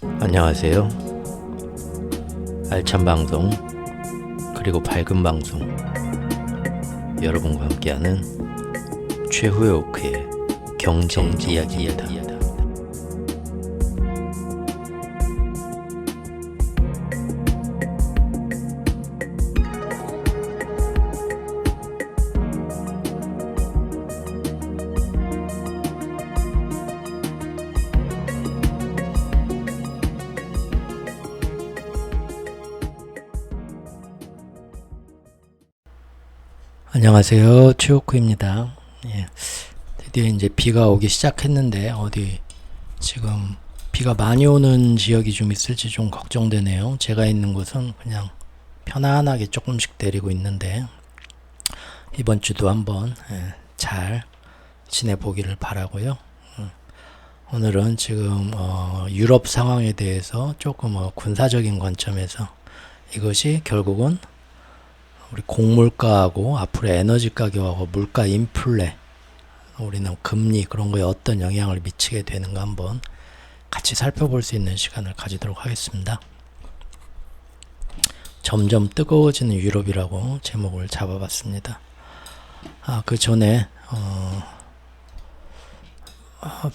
안녕하세요. 알찬 방송 그리고 밝은 방송 여러분과 함께하는 최후의 오크의 경제 이야기입니다. 안녕하세요. 최호크입니다. 드디어 이제 비가 오기 시작했는데 어디 지금 비가 많이 오는 지역이 좀 있을지 좀 걱정되네요. 제가 있는 곳은 그냥 편안하게 조금씩 내리고 있는데 이번 주도 한번 잘 지내보기를 바라고요. 오늘은 지금 유럽 상황에 대해서 조금 군사적인 관점에서 이것이 결국은 우리 곡물가하고 앞으로 에너지 가격하고 물가 인플레, 우리는 금리 그런 거에 어떤 영향을 미치게 되는가 한번 같이 살펴볼 수 있는 시간을 가지도록 하겠습니다. 점점 뜨거워지는 유럽이라고 제목을 잡아봤습니다. 그 전에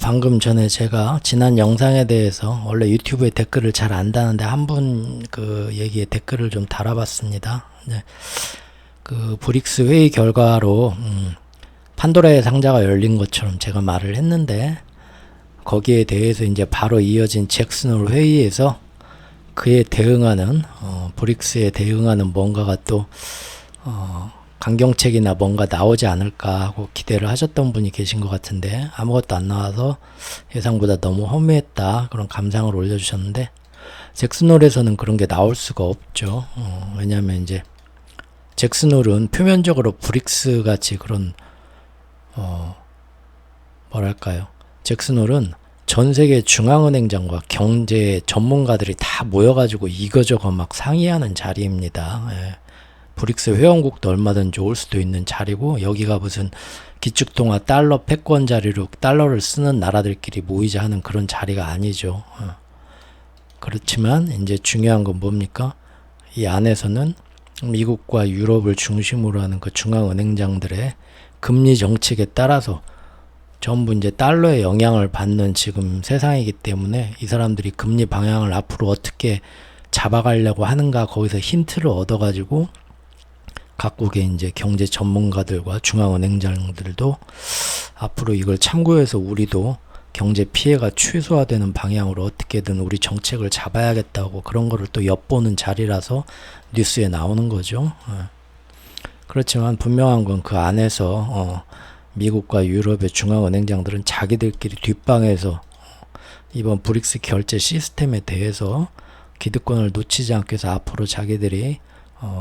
방금 전에 제가 지난 영상에 대해서 원래 유튜브에 댓글을 잘 안 다는데 한 분 그 얘기에 댓글을 좀 달아봤습니다. 그 브릭스 회의 결과로 판도라의 상자가 열린 것처럼 제가 말을 했는데 거기에 대해서 이제 바로 이어진 잭슨홀 회의에서 그에 대응하는 브릭스에 대응하는 뭔가가 또 강경책이나 뭔가 나오지 않을까 하고 기대를 하셨던 분이 계신 것 같은데 아무것도 안 나와서 예상보다 너무 허무했다 그런 감상을 올려주셨는데 잭슨홀에서는 그런 게 나올 수가 없죠. 왜냐하면 이제 잭슨홀은 표면적으로 브릭스 같이 그런 뭐랄까요, 잭슨홀은 전 세계 중앙은행장과 경제 전문가들이 다 모여가지고 이거저거 막 상의하는 자리입니다. 브릭스 회원국도 얼마든지 올 수도 있는 자리고 여기가 무슨 기축통화 달러 패권 자리로 달러를 쓰는 나라들끼리 모이자 하는 그런 자리가 아니죠. 그렇지만 이제 중요한 건 뭡니까? 이 안에서는 미국과 유럽을 중심으로 하는 그 중앙은행장들의 금리 정책에 따라서 전부 이제 달러의 영향을 받는 지금 세상이기 때문에 이 사람들이 금리 방향을 앞으로 어떻게 잡아가려고 하는가 거기서 힌트를 얻어가지고 각국의 이제 경제 전문가들과 중앙은행장들도 앞으로 이걸 참고해서 우리도 경제 피해가 최소화되는 방향으로 어떻게든 우리 정책을 잡아야겠다고 그런 거를 또 엿보는 자리라서 뉴스에 나오는 거죠. 그렇지만 분명한 건 그 안에서 미국과 유럽의 중앙은행장들은 자기들끼리 뒷방에서 이번 브릭스 결제 시스템에 대해서 기득권을 놓치지 않기 위해서 앞으로 자기들이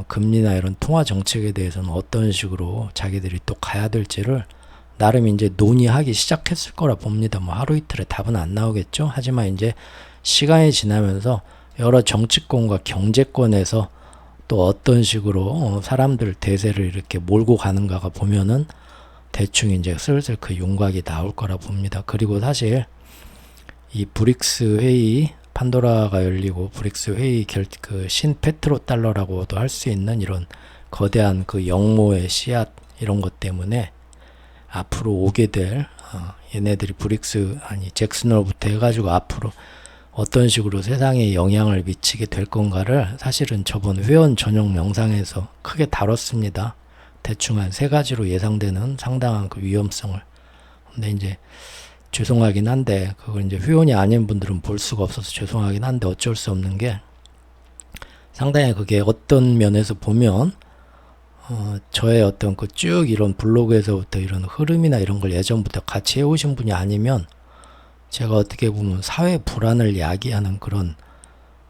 금리나 이런 통화 정책에 대해서는 어떤 식으로 자기들이 또 가야 될지를 나름 이제 논의하기 시작했을 거라 봅니다. 뭐 하루 이틀에 답은 안 나오겠죠. 하지만 이제 시간이 지나면서 여러 정치권과 경제권에서 또 어떤 식으로 사람들 대세를 이렇게 몰고 가는가가 보면은 대충 이제 슬슬 그 윤곽이 나올 거라 봅니다. 그리고 사실 이 브릭스 회의 판도라가 열리고 브릭스 회의 그 신페트로 달러라고도 할 수 있는 이런 거대한 그 영모의 씨앗 이런 것 때문에 앞으로 오게 될 얘네들이 브릭스 잭슨홀부터 해가지고 앞으로 어떤 식으로 세상에 영향을 미치게 될 건가를 사실은 저번 회원 전용 영상에서 크게 다뤘습니다. 대충 한 3가지로 예상되는 상당한 그 위험성을. 근데 이제 죄송하긴 한데 그걸 이제 회원이 아닌 분들은 볼 수가 없어서 죄송하긴 한데 어쩔 수 없는 게 상당히 그게 어떤 면에서 보면 저의 어떤 그 쭉 이런 블로그에서부터 이런 흐름이나 이런 걸 예전부터 같이 해오신 분이 아니면 제가 어떻게 보면 사회 불안을 야기하는 그런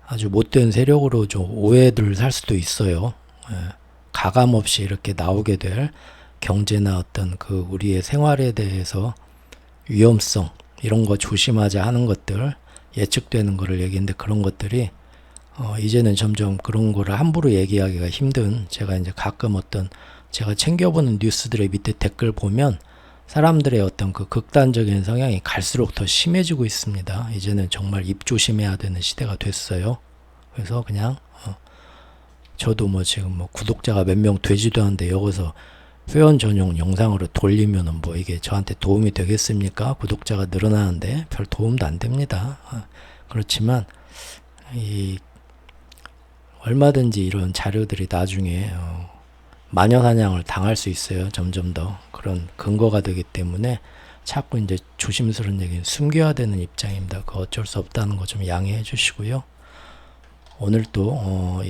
아주 못된 세력으로 좀 오해를 살 수도 있어요. 가감 없이 이렇게 나오게 될 경제나 어떤 그 우리의 생활에 대해서 위험성 이런 거 조심하자 하는 것들 예측되는 거를 얘기했는데 그런 것들이 이제는 점점 그런 거를 함부로 얘기하기가 힘든 제가 이제 가끔 어떤 제가 챙겨보는 뉴스들의 밑에 댓글 보면 사람들의 어떤 그 극단적인 성향이 갈수록 더 심해지고 있습니다. 이제는 정말 입조심해야 되는 시대가 됐어요. 그래서 그냥 저도 뭐 지금 뭐 구독자가 몇 명 되지도 않는데 여기서 회원 전용 영상으로 돌리면은 뭐 이게 저한테 도움이 되겠습니까? 구독자가 늘어나는데 별 도움도 안 됩니다. 그렇지만 이 얼마든지 이런 자료들이 나중에 마녀사냥을 당할 수 있어요. 점점 더 그런 근거가 되기 때문에 자꾸 이제 조심스러운 얘기는 숨겨야 되는 입장입니다. 그 어쩔 수 없다는 거 좀 양해해 주시고요. 오늘 또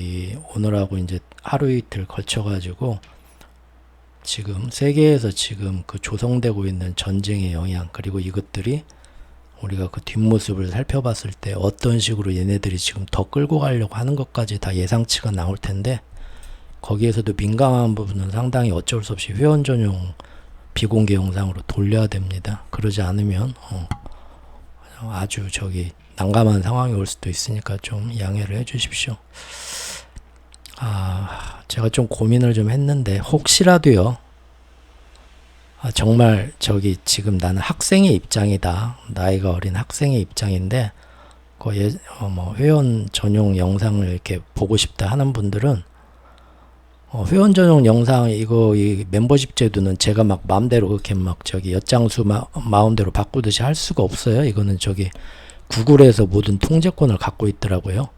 오늘하고 이제 하루 이틀 걸쳐 가지고 지금 세계에서 지금 그 조성되고 있는 전쟁의 영향, 그리고 이것들이 우리가 그 뒷모습을 살펴봤을 때 어떤 식으로 얘네들이 지금 더 끌고 가려고 하는 것까지 다 예상치가 나올 텐데, 거기에서도 민감한 부분은 상당히 어쩔 수 없이 회원 전용 비공개 영상으로 돌려야 됩니다. 그러지 않으면 아주 난감한 상황이 올 수도 있으니까 좀 양해를 해 주십시오. 제가 좀 고민을 좀 했는데, 혹시라도요, 정말 지금 나는 학생의 입장이다. 나이가 어린 학생의 입장인데, 뭐 회원 전용 영상을 이렇게 보고 싶다 하는 분들은, 회원 전용 영상 이 멤버십 제도는 제가 막 마음대로 그렇게 엿장수 마음대로 바꾸듯이 할 수가 없어요. 이거는 구글에서 모든 통제권을 갖고 있더라고요.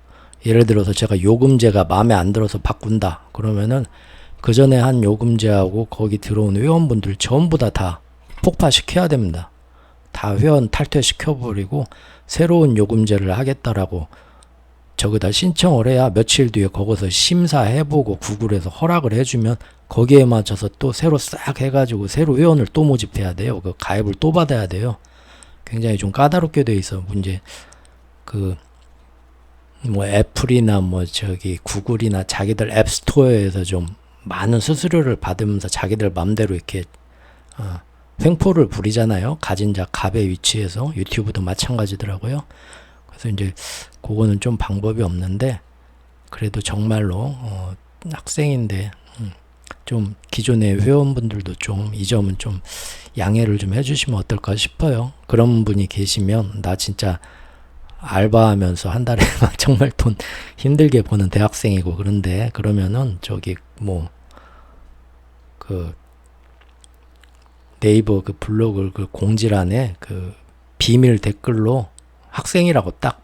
예를 들어서 제가 요금제가 마음에 안 들어서 바꾼다 그러면은 그 전에 한 요금제하고 거기 들어온 회원분들 전부 다 폭파시켜야 됩니다. 다 회원 탈퇴시켜버리고 새로운 요금제를 하겠다라고 저기다 신청을 해야 며칠 뒤에 거기서 심사해보고 구글에서 허락을 해주면 거기에 맞춰서 또 새로 싹 해가지고 새로 회원을 또 모집해야 돼요. 그 가입을 또 받아야 돼요. 굉장히 좀 까다롭게 돼 있어. 문제 뭐 애플이나 구글이나 자기들 앱스토어에서 좀 많은 수수료를 받으면서 자기들 맘대로 이렇게 횡포를 부리잖아요. 가진 자 갑의 위치에서. 유튜브도 마찬가지더라고요. 그래서 이제 그거는 좀 방법이 없는데, 그래도 정말로 학생인데 좀 기존의 회원분들도 좀 이 점은 좀 양해를 좀 해주시면 어떨까 싶어요. 그런 분이 계시면, 나 진짜 알바하면서 한 달에 정말 돈 힘들게 버는 대학생이고 그런데, 그러면은 네이버 블로그 공지란에 비밀 댓글로 학생이라고 딱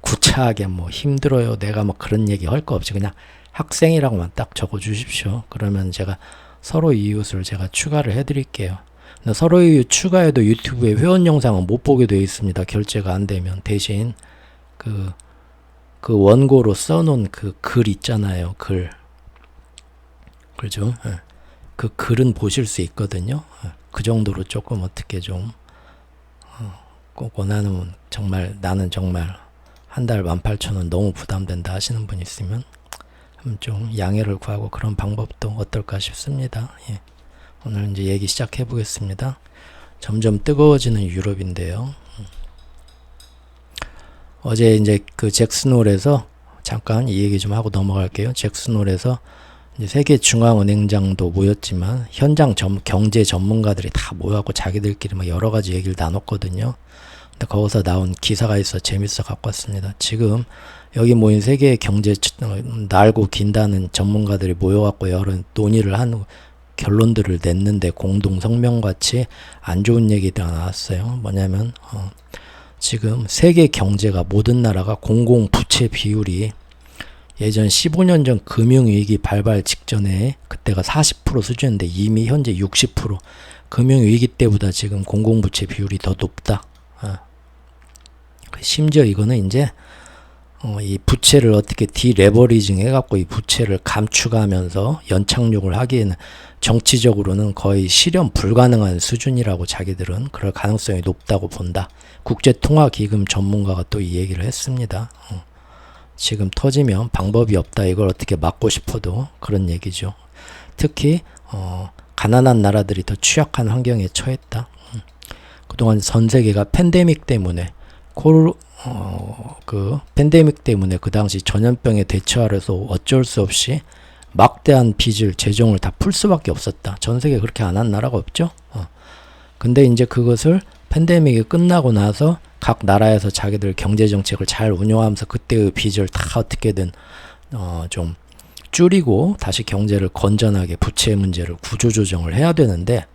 구차하게 힘들어요, 내가 그런 얘기 할 거 없이 그냥 학생이라고만 딱 적어 주십시오. 그러면 제가 서로 이웃을 제가 추가를 해 드릴게요. 서로 이웃 추가해도 유튜브에 회원 영상은 못 보게 되어 있습니다. 결제가 안 되면. 대신 그 원고로 써놓은 글 있잖아요. 그죠? 그 글은 보실 수 있거든요. 그 정도로 조금 어떻게 좀 꼭 원하는, 나는 정말 한 달 18,000원 너무 부담된다 하시는 분 있으면 좀 양해를 구하고 그런 방법도 어떨까 싶습니다. 예. 오늘 이제 얘기 시작해 보겠습니다. 점점 뜨거워지는 유럽인데요. 어제 이제 잭슨홀에서 잠깐 이 얘기 좀 하고 넘어갈게요. 잭슨홀에서 이제 세계 중앙은행장도 모였지만 현장 경제 전문가들이 다 모여갖고 자기들끼리 여러 가지 얘기를 나눴거든요. 근데 거기서 나온 기사가 있어 재밌어 갖고 왔습니다. 지금 여기 모인 세계 경제 날고 긴다는 전문가들이 모여갖고 여러 논의를 한 결론들을 냈는데, 공동 성명같이 안 좋은 얘기가 나왔어요. 뭐냐면 지금 세계 경제가, 모든 나라가 공공부채 비율이 예전 15년 전 금융위기 발발 직전에 그때가 40% 수준인데 이미 현재 60%, 금융위기 때보다 지금 공공부채 비율이 더 높다. 심지어 이거는 이제 이 부채를 어떻게 디레버리징 해갖고 이 부채를 감축하면서 연착륙을 하기에는 정치적으로는 거의 실현 불가능한 수준이라고 자기들은 그럴 가능성이 높다고 본다. 국제통화기금 전문가가 또 이 얘기를 했습니다. 지금 터지면 방법이 없다. 이걸 어떻게 막고 싶어도 그런 얘기죠. 특히 가난한 나라들이 더 취약한 환경에 처했다. 그동안 전 세계가 팬데믹 때문에 팬데믹 때문에 그 당시 전염병에 대처하려서 어쩔 수 없이 막대한 빚을, 재정을 다 풀 수밖에 없었다. 전 세계 그렇게 안 한 나라가 없죠. 근데 이제 그것을 팬데믹이 끝나고 나서 각 나라에서 자기들 경제 정책을 잘 운영하면서 그때의 빚을 다 어떻게든 좀 줄이고 다시 경제를 건전하게 부채 문제를 구조조정을 해야 되는데,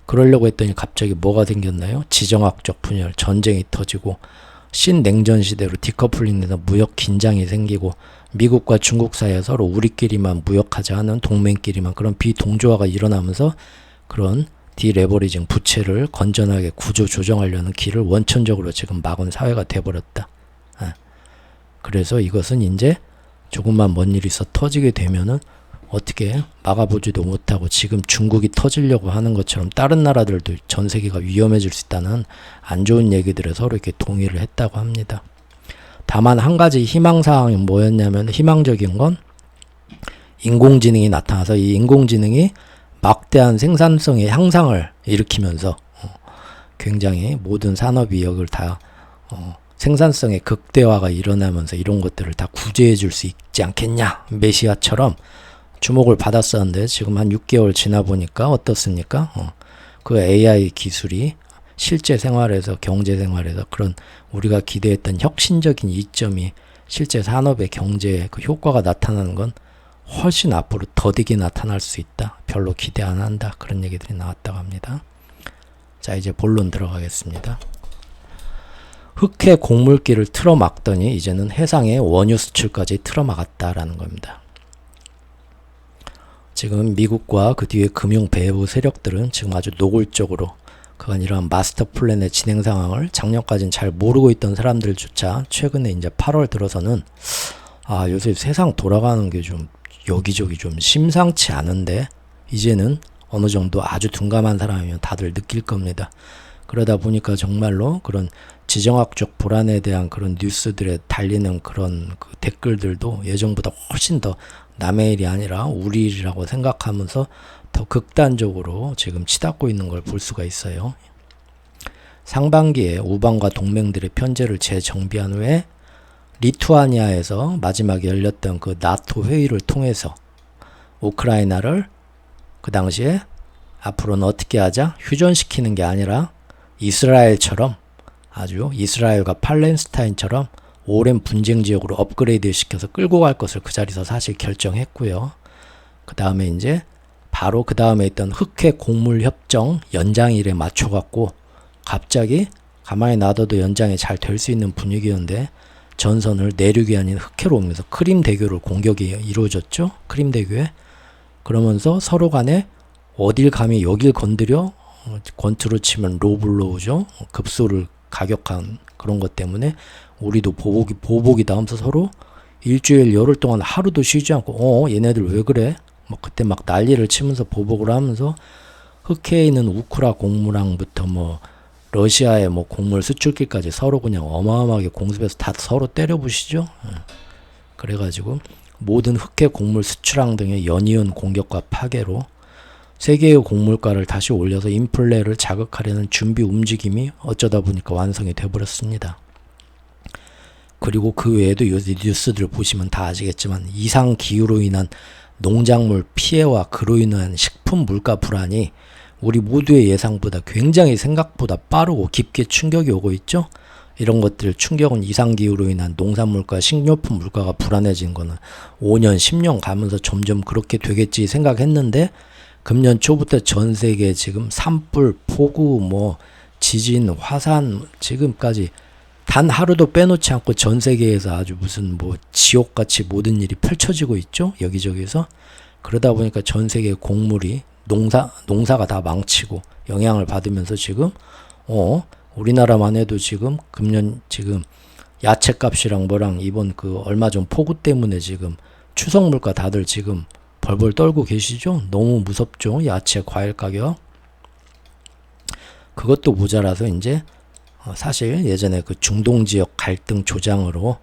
그러려고 했더니 갑자기 뭐가 생겼나요? 지정학적 분열, 전쟁이 터지고 신냉전 시대로 디커플링돼서 무역 긴장이 생기고 미국과 중국 사이에 서로 우리끼리만 무역하자 하는 동맹끼리만 그런 비동조화가 일어나면서 그런 디레버리징, 부채를 건전하게 구조 조정하려는 길을 원천적으로 지금 막은 사회가 돼버렸다. 그래서 이것은 이제 조금만 뭔 일이 있어 터지게 되면은 어떻게 막아보지도 못하고 지금 중국이 터지려고 하는 것처럼 다른 나라들도 전 세계가 위험해질 수 있다는 안 좋은 얘기들을 서로 이렇게 동의를 했다고 합니다. 다만 한 가지 희망사항이 뭐였냐면, 희망적인 건 인공지능이 나타나서 이 인공지능이 막대한 생산성의 향상을 일으키면서 굉장히 모든 산업 이역을 다 생산성의 극대화가 일어나면서 이런 것들을 다 구제해 줄 수 있지 않겠냐, 메시아처럼 주목을 받았었는데 지금 한 6개월 지나 보니까 어떻습니까? 그 AI 기술이 실제 생활에서, 경제 생활에서 그런 우리가 기대했던 혁신적인 이점이 실제 산업의 경제에 그 효과가 나타나는 건 훨씬 앞으로 더디게 나타날 수 있다. 별로 기대 안 한다. 그런 얘기들이 나왔다고 합니다. 자, 이제 본론 들어가겠습니다. 흑해 곡물길을 틀어막더니 이제는 해상의 원유 수출까지 틀어막았다라는 겁니다. 지금 미국과 그 뒤에 금융 배후 세력들은 지금 아주 노골적으로 그간 이러한 마스터 플랜의 진행 상황을 작년까지는 잘 모르고 있던 사람들조차 최근에 이제 8월 들어서는 요새 세상 돌아가는 게 좀 여기저기 좀 심상치 않은데 이제는 어느 정도 아주 둔감한 사람이면 다들 느낄 겁니다. 그러다 보니까 정말로 그런 지정학적 불안에 대한 그런 뉴스들에 달리는 그런 그 댓글들도 예전보다 훨씬 더 남의 일이 아니라 우리 일이라고 생각하면서 더 극단적으로 지금 치닫고 있는 걸 볼 수가 있어요. 상반기에 우방과 동맹들의 편제를 재정비한 후에 리투아니아에서 마지막에 열렸던 그 나토 회의를 통해서 우크라이나를 그 당시에 앞으로는 어떻게 하자? 휴전시키는 게 아니라 이스라엘처럼, 아주 이스라엘과 팔레스타인처럼 오랜 분쟁 지역으로 업그레이드 시켜서 끌고 갈 것을 그 자리에서 사실 결정했고요. 그 다음에 이제 바로 그 다음에 있던 흑해 곡물 협정 연장일에 맞춰갖고 갑자기 가만히 놔둬도 연장이 잘 될 수 있는 분위기였는데 전선을 내륙이 아닌 흑해로 오면서 크림 대교를 공격이 이루어졌죠. 크림 대교에. 그러면서 서로 간에 어딜 감히 여길 건드려, 권투로 치면 로블로우죠. 급소를 가격한 그런 것 때문에 우리도 보복이다 하면서 서로 일주일 열흘 동안 하루도 쉬지 않고 얘네들 왜 그래? 뭐 그때 막 난리를 치면서 보복을 하면서 흑해에 있는 우크라 곡물항부터 뭐 러시아의 뭐 곡물 수출기까지 서로 그냥 어마어마하게 공습해서 다 서로 때려부시죠. 그래가지고 모든 흑해 곡물 수출항 등의 연이은 공격과 파괴로 세계의 곡물가를 다시 올려서 인플레를 자극하려는 준비 움직임이 어쩌다 보니까 완성이 되어버렸습니다. 그리고 그 외에도 요새 뉴스들 보시면 다 아시겠지만 이상 기후로 인한 농작물 피해와 그로 인한 식품 물가 불안이 우리 모두의 예상보다 굉장히 생각보다 빠르고 깊게 충격이 오고 있죠. 이런 것들 충격은 이상기후로 인한 농산물과 식료품 물가가 불안해진 거는 5년 10년 가면서 점점 그렇게 되겠지 생각했는데 금년 초부터 전 세계 지금 산불, 폭우, 뭐 지진, 화산 지금까지 단 하루도 빼놓지 않고 전 세계에서 아주 무슨 뭐 지옥같이 모든 일이 펼쳐지고 있죠. 여기저기서. 그러다 보니까 전 세계 곡물이 농사가 다 망치고 영향을 받으면서 지금 우리나라만 해도 지금 금년 지금 야채값이랑 뭐랑 이번 그 얼마 전 폭우 때문에 지금 추석 물가 다들 지금 벌벌 떨고 계시죠? 너무 무섭죠? 야채 과일 가격. 그것도 모자라서 이제 사실 예전에 그 중동 지역 갈등 조장으로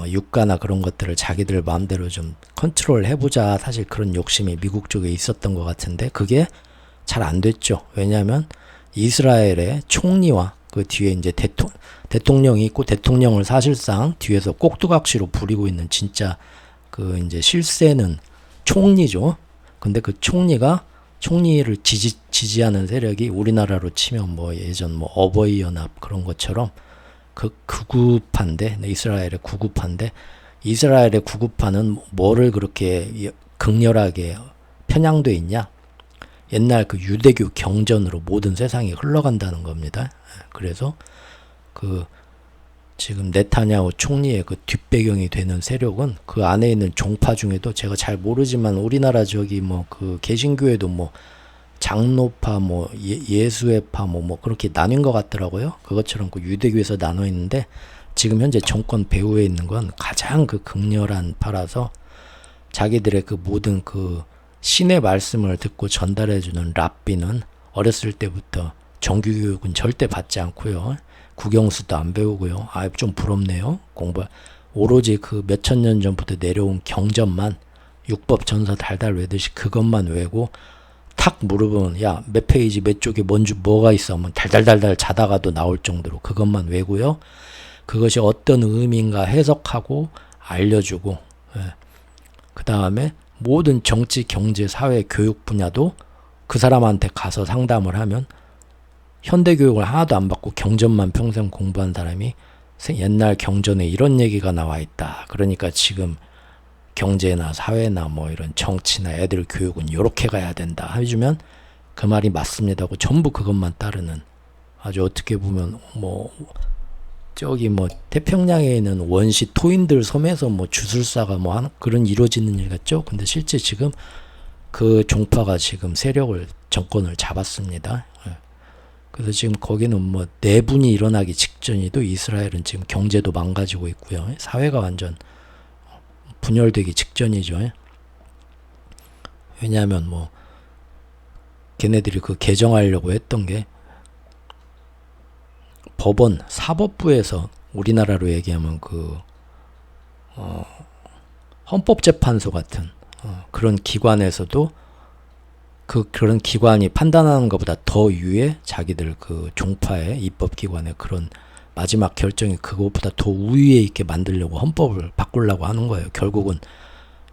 유가나 그런 것들을 자기들 마음대로 좀 컨트롤 해보자, 사실 그런 욕심이 미국 쪽에 있었던 것 같은데 그게 잘 안 됐죠. 왜냐하면 이스라엘의 총리와 그 뒤에 이제 대통령이 있고 대통령을 사실상 뒤에서 꼭두각시로 부리고 있는 진짜 그 이제 실세는 총리죠. 근데 그 총리가 총리를 지지하는 세력이 우리나라로 치면 뭐 예전 뭐 어버이 연합 그런 것처럼 그 구구파인데, 이스라엘의 구구파인데, 이스라엘의 구구파는 뭐를 그렇게 극렬하게 편향돼 있냐? 옛날 그 유대교 경전으로 모든 세상이 흘러간다는 겁니다. 그래서 그 지금 네타냐후 총리의 그 뒷배경이 되는 세력은 그 안에 있는 종파 중에도 제가 잘 모르지만 우리나라 저기 뭐 그 개신교에도 뭐 장로파 뭐 예수회파 뭐 그렇게 나뉜 것 같더라고요. 그것처럼 그 유대교에서 나눠 있는데 지금 현재 정권 배후에 있는 건 가장 그 극렬한 파라서 자기들의 그 모든 그 신의 말씀을 듣고 전달해주는 랍비는 어렸을 때부터 정규교육은 절대 받지 않고요. 국영수도 안 배우고요. 아, 좀 부럽네요. 오로지 그 몇천 년 전부터 내려온 경전만 율법 전서 달달 외듯이 그것만 외고 탁 물어보면 야, 몇 페이지 몇 쪽에 뭔지 뭐가 있어 하면 달달달달 자다가도 나올 정도로 그것만 외고요. 그것이 어떤 의미인가 해석하고 알려주고, 예. 그 다음에 모든 정치, 경제, 사회, 교육 분야도 그 사람한테 가서 상담을 하면 현대 교육을 하나도 안 받고 경전만 평생 공부한 사람이 옛날 경전에 이런 얘기가 나와 있다. 그러니까 지금 경제나 사회나 뭐 이런 정치나 애들 교육은 이렇게 가야 된다 해주면 그 말이 맞습니다 하고 전부 그것만 따르는, 아주 어떻게 보면 뭐 저기 뭐 태평양에 있는 원시 토인들 섬에서 뭐 주술사가 뭐 하는 그런 이루어지는 일 같죠. 근데 실제 지금 그 종파가 지금 세력을 정권을 잡았습니다. 그래서 지금 거기는 뭐 내분이 일어나기 직전이도 이스라엘은 지금 경제도 망가지고 있고요. 사회가 완전 분열되기 직전이죠. 왜냐하면 뭐 걔네들이 그 개정하려고 했던 게 법원 사법부에서 우리나라로 얘기하면 그 헌법재판소 같은 그런 기관에서도 그런 기관이 판단하는 것보다 더 위에 자기들 그 종파의 입법기관의 그런 마지막 결정이 그것보다 더 우위에 있게 만들려고 헌법을 바꾸려고 하는 거예요. 결국은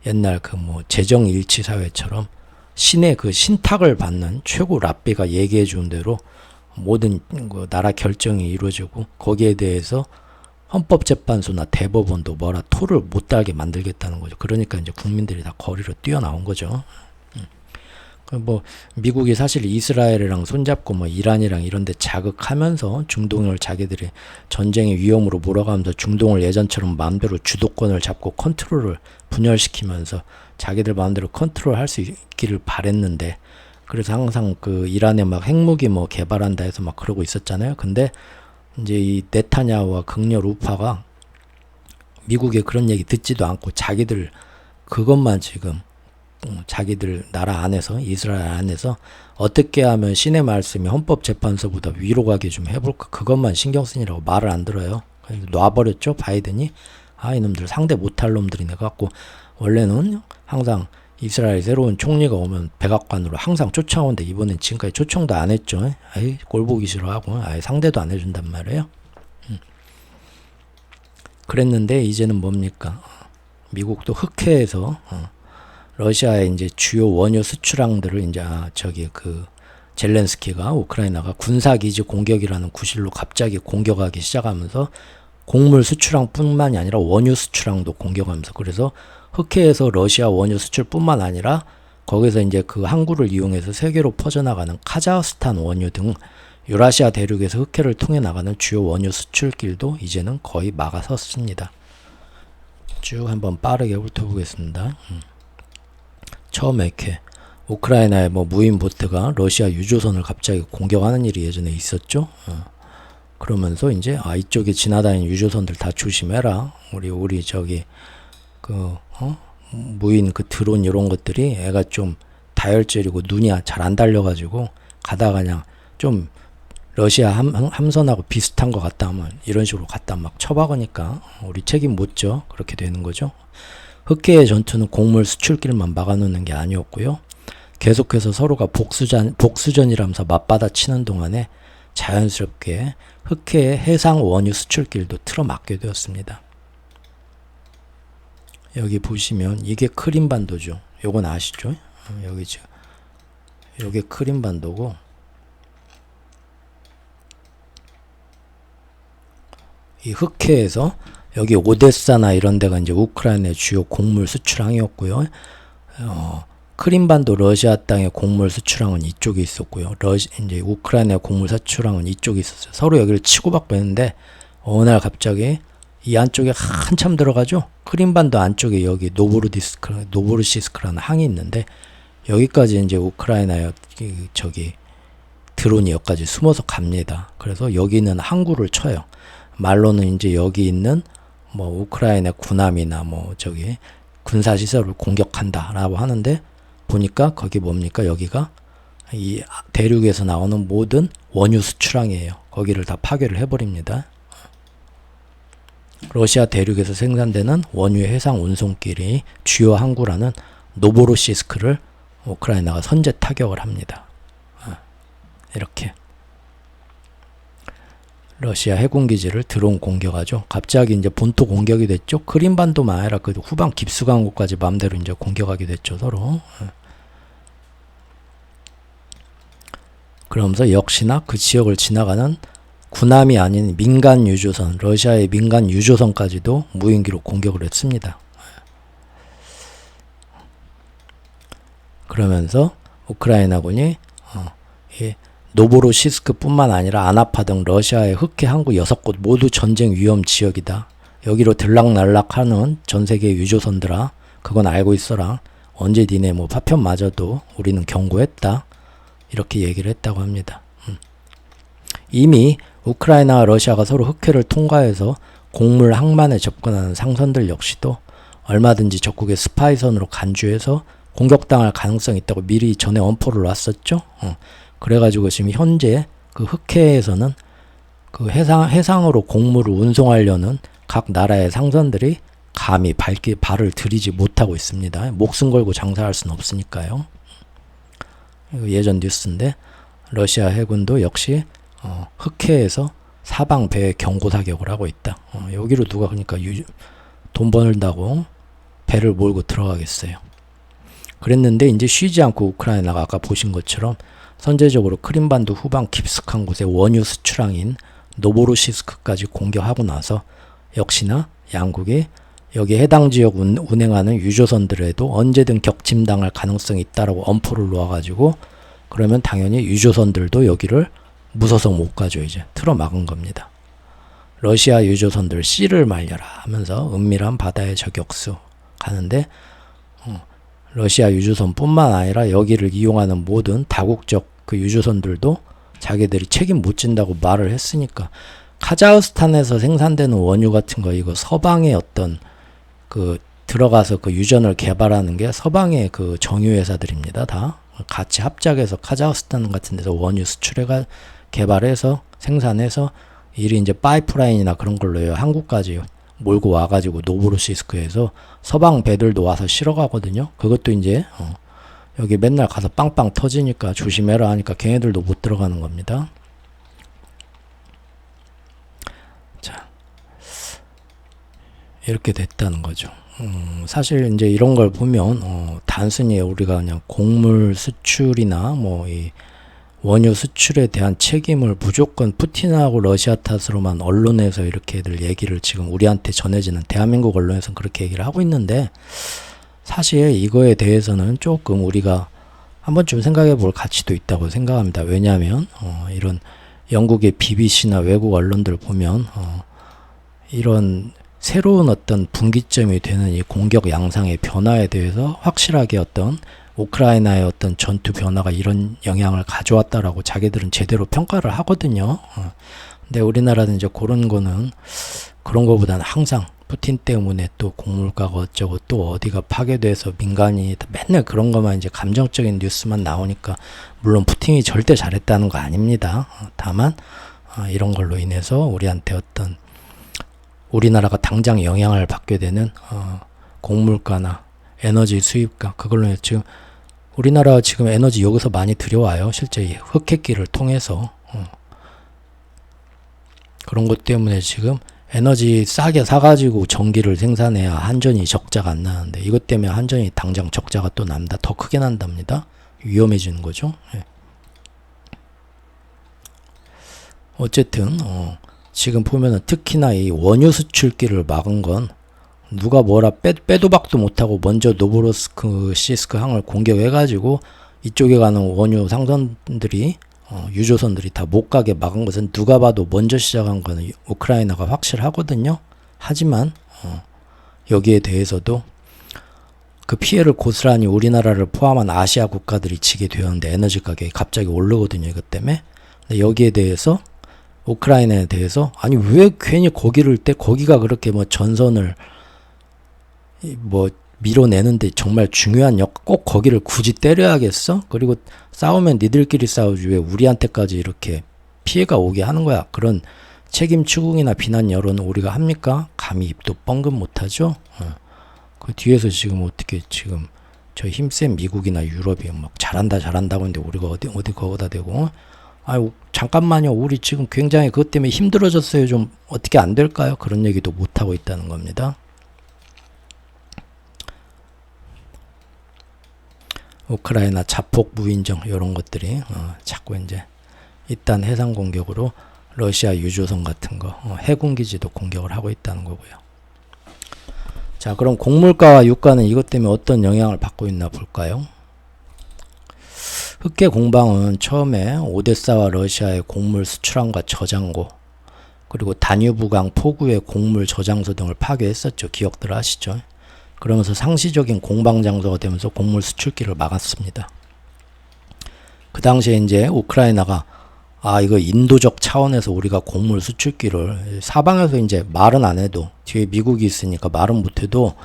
옛날 그 뭐 재정일치 사회처럼 신의 그 신탁을 받는 최고 랍비가 얘기해 준 대로 모든 그 나라 결정이 이루어지고 거기에 대해서 헌법재판소나 대법원도 뭐라 토를 못 달게 만들겠다는 거죠. 그러니까 이제 국민들이 다 거리로 뛰어나온 거죠. 뭐 미국이 사실 이스라엘이랑 손잡고 뭐 이란이랑 이런 데 자극하면서 중동을 자기들이 전쟁의 위험으로 몰아가면서 중동을 예전처럼 마음대로 주도권을 잡고 컨트롤을 분열시키면서 자기들 마음대로 컨트롤할 수 있기를 바랬는데, 그래서 항상 그 이란에 막 핵무기 뭐 개발한다 해서 막 그러고 있었잖아요. 근데 이제 이 네타냐후와 극렬 우파가 미국의 그런 얘기 듣지도 않고 자기들 그것만 지금 자기들 나라 안에서 이스라엘 안에서 어떻게 하면 신의 말씀이 헌법재판소보다 위로 가게 좀 해볼까, 그것만 신경 쓰느라고 말을 안 들어요. 그래서 놔버렸죠 바이든이. 아, 이놈들 상대 못할 놈들이네 갖고 원래는 항상 이스라엘 새로운 총리가 오면 백악관으로 항상 쫓아오는데 이번엔 지금까지 초청도 안 했죠. 아이, 꼴 보기 싫어하고 아예 상대도 안 해준단 말이에요. 그랬는데 이제는 뭡니까? 미국도 흑해에서 러시아의 이제 주요 원유 수출항들을 이제 저기 그 젤렌스키가 우크라이나가 군사기지 공격이라는 구실로 갑자기 공격하기 시작하면서 곡물 수출항뿐만이 아니라 원유 수출항도 공격하면서, 그래서 흑해에서 러시아 원유 수출뿐만 아니라 거기서 이제 그 항구를 이용해서 세계로 퍼져나가는 카자흐스탄 원유 등 유라시아 대륙에서 흑해를 통해 나가는 주요 원유 수출길도 이제는 거의 막아섰습니다. 쭉 한번 빠르게 훑어보겠습니다. 처음에 이렇게 우크라이나의 뭐 무인 보트가 러시아 유조선을 갑자기 공격하는 일이 예전에 있었죠. 그러면서 이제 이쪽에 지나다니는 유조선들 다 조심해라. 우리 저기 그 무인 그 드론 이런 것들이 애가 좀 다혈질이고 눈이 잘 안 달려가지고 가다가 그냥 좀 러시아 함선하고 비슷한 것 같다 하면 이런 식으로 갖다 막 쳐박으니까 우리 책임 못 져. 그렇게 되는 거죠. 흑해의 전투는 곡물 수출길만 막아놓는 게 아니었고요. 계속해서 서로가 복수전이라면서 맞받아치는 동안에 자연스럽게 흑해의 해상 원유 수출길도 틀어막게 되었습니다. 여기 보시면 이게 크림반도죠. 요건 아시죠? 여기 지금 요게 크림반도고, 이 흑해에서 여기 오데사나 이런 데가 이제 우크라이나의 주요 곡물 수출항이었고요. 크림반도 러시아 땅의 곡물 수출항은 이쪽에 있었고요. 이제 우크라이나의 곡물 수출항은 이쪽에 있었어요. 서로 여기를 치고받고 했는데 어느 날 갑자기 이 안쪽에 한참 들어가죠. 크림반도 안쪽에 여기 노보르시스크라는 항이 있는데 여기까지 이제 우크라이나의 저기 드론이 여기까지 숨어서 갑니다. 그래서 여기는 항구를 쳐요. 말로는 이제 여기 있는 뭐 우크라이나 군함이나 뭐 저기 군사시설을 공격한다라고 하는데 보니까 거기 뭡니까? 여기가 이 대륙에서 나오는 모든 원유 수출항이에요. 거기를 다 파괴를 해버립니다. 러시아 대륙에서 생산되는 원유 해상 운송길이 주요 항구라는 노보로시스크를 우크라이나가 선제 타격을 합니다. 이렇게 러시아 해군기지를 드론 공격하죠. 갑자기 이제 본토 공격이 됐죠. 크림반도만 아니라 그 후방 깊숙한 곳까지 마음대로 이제 공격하게 됐죠, 서로. 그러면서 역시나 그 지역을 지나가는 군함이 아닌 민간 유조선, 러시아의 민간 유조선까지도 무인기로 공격을 했습니다. 그러면서 우크라이나군이 노보로시스크뿐만 아니라 아나파 등 러시아의 흑해 항구 6곳 모두 전쟁 위험 지역이다. 여기로 들락날락하는 전세계 유조선들아, 그건 알고 있어라. 언제 니네 뭐 파편 맞아도 우리는 경고했다. 이렇게 얘기를 했다고 합니다. 이미 우크라이나와 러시아가 서로 흑해를 통과해서 곡물 항만에 접근하는 상선들 역시도 얼마든지 적국의 스파이선으로 간주해서 공격당할 가능성이 있다고 미리 전에 엄포를 놨었죠. 그래가지고 지금 현재 그 흑해에서는 그 해상으로 곡물을 운송하려는 각 나라의 상선들이 감히 발을 들이지 못하고 있습니다. 목숨 걸고 장사할 수는 없으니까요. 예전 뉴스인데 러시아 해군도 역시 흑해에서 사방 배에 경고 사격을 하고 있다. 여기로 누가 그러니까 돈 벌다고 배를 몰고 들어가겠어요. 그랬는데 이제 쉬지 않고 우크라이나가 아까 보신 것처럼 선제적으로 크림반도 후방 깊숙한 곳에 원유 수출항인 노보로시스크까지 공격하고 나서 역시나 양국이 여기 해당 지역 운행하는 유조선들에도 언제든 격침당할 가능성이 있다라고 엄포를 놓아가지고 그러면 당연히 유조선들도 여기를 무서서 못 가죠. 이제 틀어막은 겁니다. 러시아 유조선들 씨를 말려라 하면서 은밀한 바다의 저격수 가는데 러시아 유조선뿐만 아니라 여기를 이용하는 모든 다국적 그 유조선들도 자기들이 책임 못 진다고 말을 했으니까 카자흐스탄에서 생산되는 원유 같은 거 이거 서방의 어떤 그 들어가서 그 유전을 개발하는 게 서방의 그 정유회사들입니다. 다 같이 합작해서 카자흐스탄 같은 데서 원유 수출해가 개발해서 생산해서 일이 이제 파이프라인이나 그런 걸로요. 한국까지 몰고 와가지고 노보로시스크에서 서방 배들도 와서 실어가거든요. 그것도 이제 여기 맨날 가서 빵빵 터지니까 조심해라 하니까 걔네들도 못 들어가는 겁니다. 자, 이렇게 됐다는 거죠. 사실 이제 이런 걸 보면 단순히 우리가 그냥 곡물 수출이나 뭐 이 원유 수출에 대한 책임을 무조건 푸틴하고 러시아 탓으로만 언론에서 이렇게들 얘기를 지금 우리한테 전해지는 대한민국 언론에서는 그렇게 얘기를 하고 있는데 사실 이거에 대해서는 조금 우리가 한 번쯤 생각해 볼 가치도 있다고 생각합니다. 왜냐하면 이런 영국의 BBC나 외국 언론들 보면 이런 새로운 어떤 분기점이 되는 이 공격 양상의 변화에 대해서 확실하게 어떤 우크라이나의 어떤 전투 변화가 이런 영향을 가져왔다라고 자기들은 제대로 평가를 하거든요. 근데 우리나라는 이제 그런 거는 그런 거보다는 항상 푸틴 때문에 또 곡물가가 어쩌고 또 어디가 파괴돼서 민간이 맨날 그런 것만 이제 감정적인 뉴스만 나오니까 물론 푸틴이 절대 잘했다는 거 아닙니다. 다만 이런 걸로 인해서 우리한테 어떤 우리나라가 당장 영향을 받게 되는 곡물가나 에너지 수입가 그걸로 지금 우리나라 지금 에너지 여기서 많이 들여와요. 실제 흑해길을 통해서 그런 것 때문에 지금 에너지 싸게 사가지고 전기를 생산해야 한전이 적자가 안 나는데 이것 때문에 한전이 당장 적자가 또 납니다. 더 크게 난답니다. 위험해지는 거죠. 예. 어쨌든 지금 보면은 특히나 이 원유 수출기를 막은 건 누가 뭐라 빼도 박도 못하고 먼저 노브로스시스크 항을 공격해가지고 이쪽에 가는 원유 상선들이 유조선들이 다 못 가게 막은 것은 누가 봐도 먼저 시작한 거는 우크라이나가 확실하거든요. 하지만 여기에 대해서도 그 피해를 고스란히 우리나라를 포함한 아시아 국가들이 지게 되었는데 에너지 가격이 갑자기 오르거든요. 이것 때문에. 근데 여기에 대해서 우크라이나에 대해서 아니 왜 괜히 거기가 그렇게 뭐 전선을 뭐 밀어내는데 정말 중요한 꼭 거기를 굳이 때려야겠어? 그리고 싸우면 니들끼리 싸우지 왜 우리한테까지 이렇게 피해가 오게 하는 거야? 그런 책임 추궁이나 비난 여론을 우리가 합니까? 감히 입도 뻥긋 못하죠? 그 뒤에서 지금 어떻게 지금 저 힘센 미국이나 유럽이 막 잘한다고 하는데 우리가 어디 거기다 대고 아유 잠깐만요 우리 지금 굉장히 그것 때문에 힘들어졌어요 좀 어떻게 안 될까요? 그런 얘기도 못하고 있다는 겁니다. 우크라이나 자폭 무인정 이런 것들이 자꾸 이제 일단 해상 공격으로 러시아 유조선 같은 거 해군 기지도 공격을 하고 있다는 거고요. 자 그럼 곡물가와 유가는 이것 때문에 어떤 영향을 받고 있나 볼까요? 흑해 공방은 처음에 오데사와 러시아의 곡물 수출항과 저장고 그리고 다뉴브강 포구의 곡물 저장소 등을 파괴했었죠. 기억들 하시죠? 그러면서 상시적인 공방 장소가 되면서 곡물 수출기를 막았습니다. 그 당시에 이제 우크라이나가 이거 인도적 차원에서 우리가 곡물 수출기를 사방에서 이제 말은 안 해도 뒤에 미국이 있으니까 말은 못 해도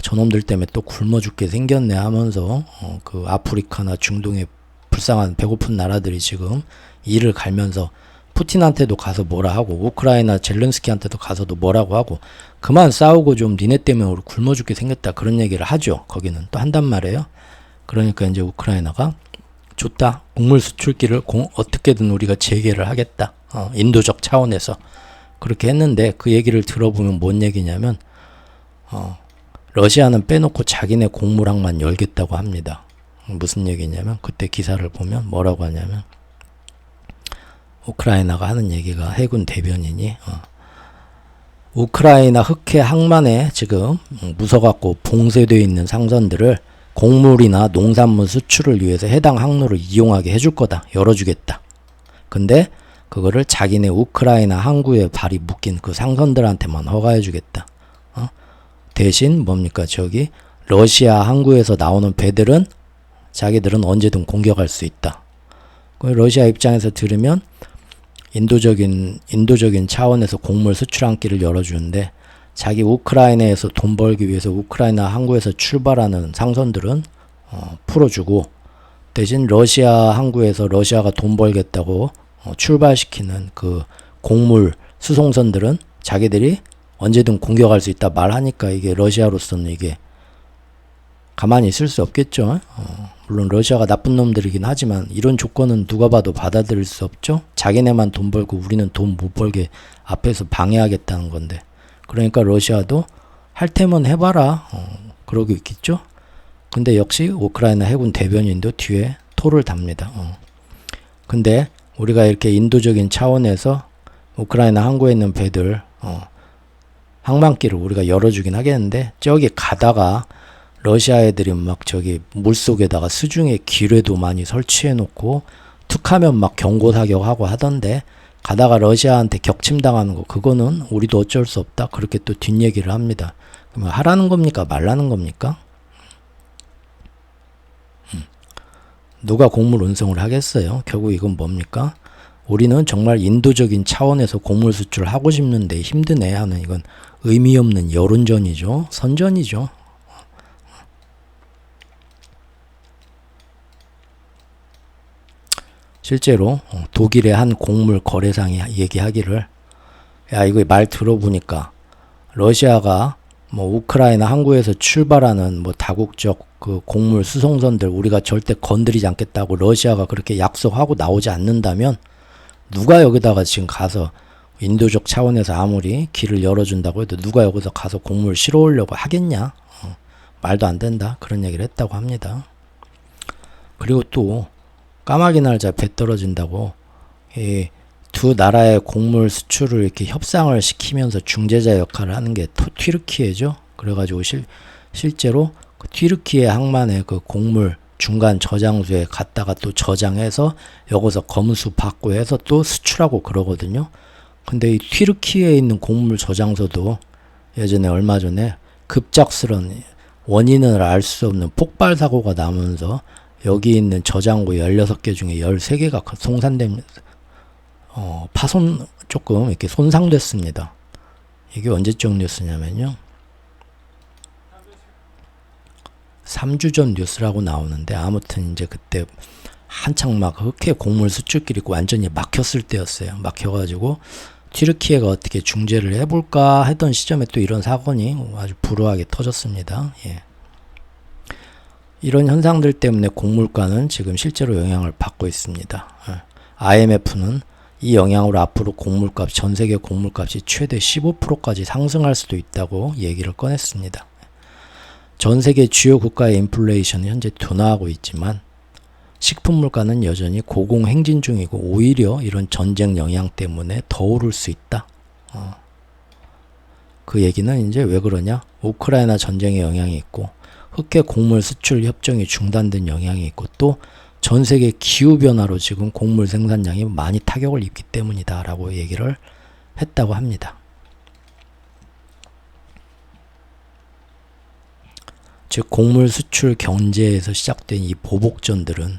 저놈들 때문에 또 굶어 죽게 생겼네 하면서 그 아프리카나 중동의 불쌍한 배고픈 나라들이 지금 이를 갈면서 푸틴한테도 가서 뭐라 하고 우크라이나 젤렌스키한테도 가서도 뭐라고 하고 그만 싸우고 좀 니네 때문에 우리 굶어 죽게 생겼다 그런 얘기를 하죠. 거기는 또 한단 말이에요. 그러니까 이제 우크라이나가 좋다. 곡물 수출기를 어떻게든 우리가 재개를 하겠다. 인도적 차원에서 그렇게 했는데 그 얘기를 들어보면 뭔 얘기냐면 러시아는 빼놓고 자기네 곡물항만 열겠다고 합니다. 무슨 얘기냐면 그때 기사를 보면 뭐라고 하냐면 우크라이나가 하는 얘기가 해군 대변인이 우크라이나 흑해 항만에 지금 무서갖고 봉쇄되어 있는 상선들을 곡물이나 농산물 수출을 위해서 해당 항로를 이용하게 해줄 거다. 열어주겠다. 근데 그거를 자기네 우크라이나 항구에 발이 묶인 그 상선들한테만 허가해주겠다. 대신 뭡니까? 저기 러시아 항구에서 나오는 배들은 자기들은 언제든 공격할 수 있다. 러시아 입장에서 들으면 인도적인 차원에서 곡물 수출항길을 열어주는데 자기 우크라이나에서 돈 벌기 위해서 우크라이나 항구에서 출발하는 상선들은 풀어주고 대신 러시아 항구에서 러시아가 돈 벌겠다고 출발시키는 그 곡물 수송선들은 자기들이 언제든 공격할 수 있다 말하니까 이게 러시아로서는 이게 가만히 있을 수 없겠죠. 물론 러시아가 나쁜 놈들이긴 하지만 이런 조건은 누가 봐도 받아들일 수 없죠. 자기네만 돈 벌고 우리는 돈 못 벌게 앞에서 방해하겠다는 건데 그러니까 러시아도 할 테면 해봐라 그러고 있겠죠. 근데 역시 우크라이나 해군 대변인도 뒤에 토를 답니다. 근데 우리가 이렇게 인도적인 차원에서 우크라이나 항구에 있는 배들 항만길을 우리가 열어주긴 하겠는데 저기 가다가 러시아 애들이 막 저기 물속에다가 수중에 기뢰도 많이 설치해 놓고 툭하면 막 경고 사격하고 하던데 가다가 러시아한테 격침당하는 거 그거는 우리도 어쩔 수 없다 그렇게 또 뒷얘기를 합니다. 그러면 하라는 겁니까 말라는 겁니까? 누가 곡물 운송을 하겠어요? 결국 이건 뭡니까? 우리는 정말 인도적인 차원에서 곡물 수출을 하고 싶는데 힘드네 하는 이건 의미 없는 여론전이죠. 선전이죠. 실제로 독일의 한 곡물 거래상이 얘기하기를 야 이거 말 들어보니까 러시아가 뭐 우크라이나 항구에서 출발하는 뭐 다국적 그 곡물 수송선들 우리가 절대 건드리지 않겠다고 러시아가 그렇게 약속하고 나오지 않는다면 누가 여기다가 지금 가서 인도적 차원에서 아무리 길을 열어준다고 해도 누가 여기서 가서 곡물 실어오려고 하겠냐? 말도 안 된다. 그런 얘기를 했다고 합니다. 그리고 또 까마귀 날자 배 떨어진다고 이 두 나라의 곡물 수출을 이렇게 협상을 시키면서 중재자 역할을 하는 게 튀르키예죠. 그래가지고 실제로 그 튀르키예 항만의 그 곡물 중간 저장소에 갔다가 또 저장해서 여기서 검수 받고 해서 또 수출하고 그러거든요. 근데 이 튀르키예에 있는 곡물 저장소도 예전에 얼마 전에 급작스런 원인을 알 수 없는 폭발 사고가 나면서 여기 있는 저장고 16개 중에 13개가 파손 조금 이렇게 손상됐습니다. 이게 언제적 뉴스냐면요. 3주 전 뉴스라고 나오는데 아무튼 이제 그때 한창 막 흑해 곡물 수출길이 완전히 막혔을 때였어요. 막혀가지고 튀르키예가 어떻게 중재를 해볼까 했던 시점에 또 이런 사건이 아주 불우하게 터졌습니다. 예. 이런 현상들 때문에 곡물가는 지금 실제로 영향을 받고 있습니다. IMF는 이 영향으로 앞으로 곡물값, 전 세계 곡물값이 최대 15%까지 상승할 수도 있다고 얘기를 꺼냈습니다. 전 세계 주요 국가의 인플레이션은 현재 둔화하고 있지만 식품 물가는 여전히 고공행진 중이고 오히려 이런 전쟁 영향 때문에 더 오를 수 있다. 그 얘기는 이제 왜 그러냐? 우크라이나 전쟁의 영향이 있고 흑해 곡물 수출 협정이 중단된 영향이 있고 또 전 세계 기후변화로 지금 곡물 생산량이 많이 타격을 입기 때문이다 라고 얘기를 했다고 합니다. 즉 곡물 수출 경제에서 시작된 이 보복전들은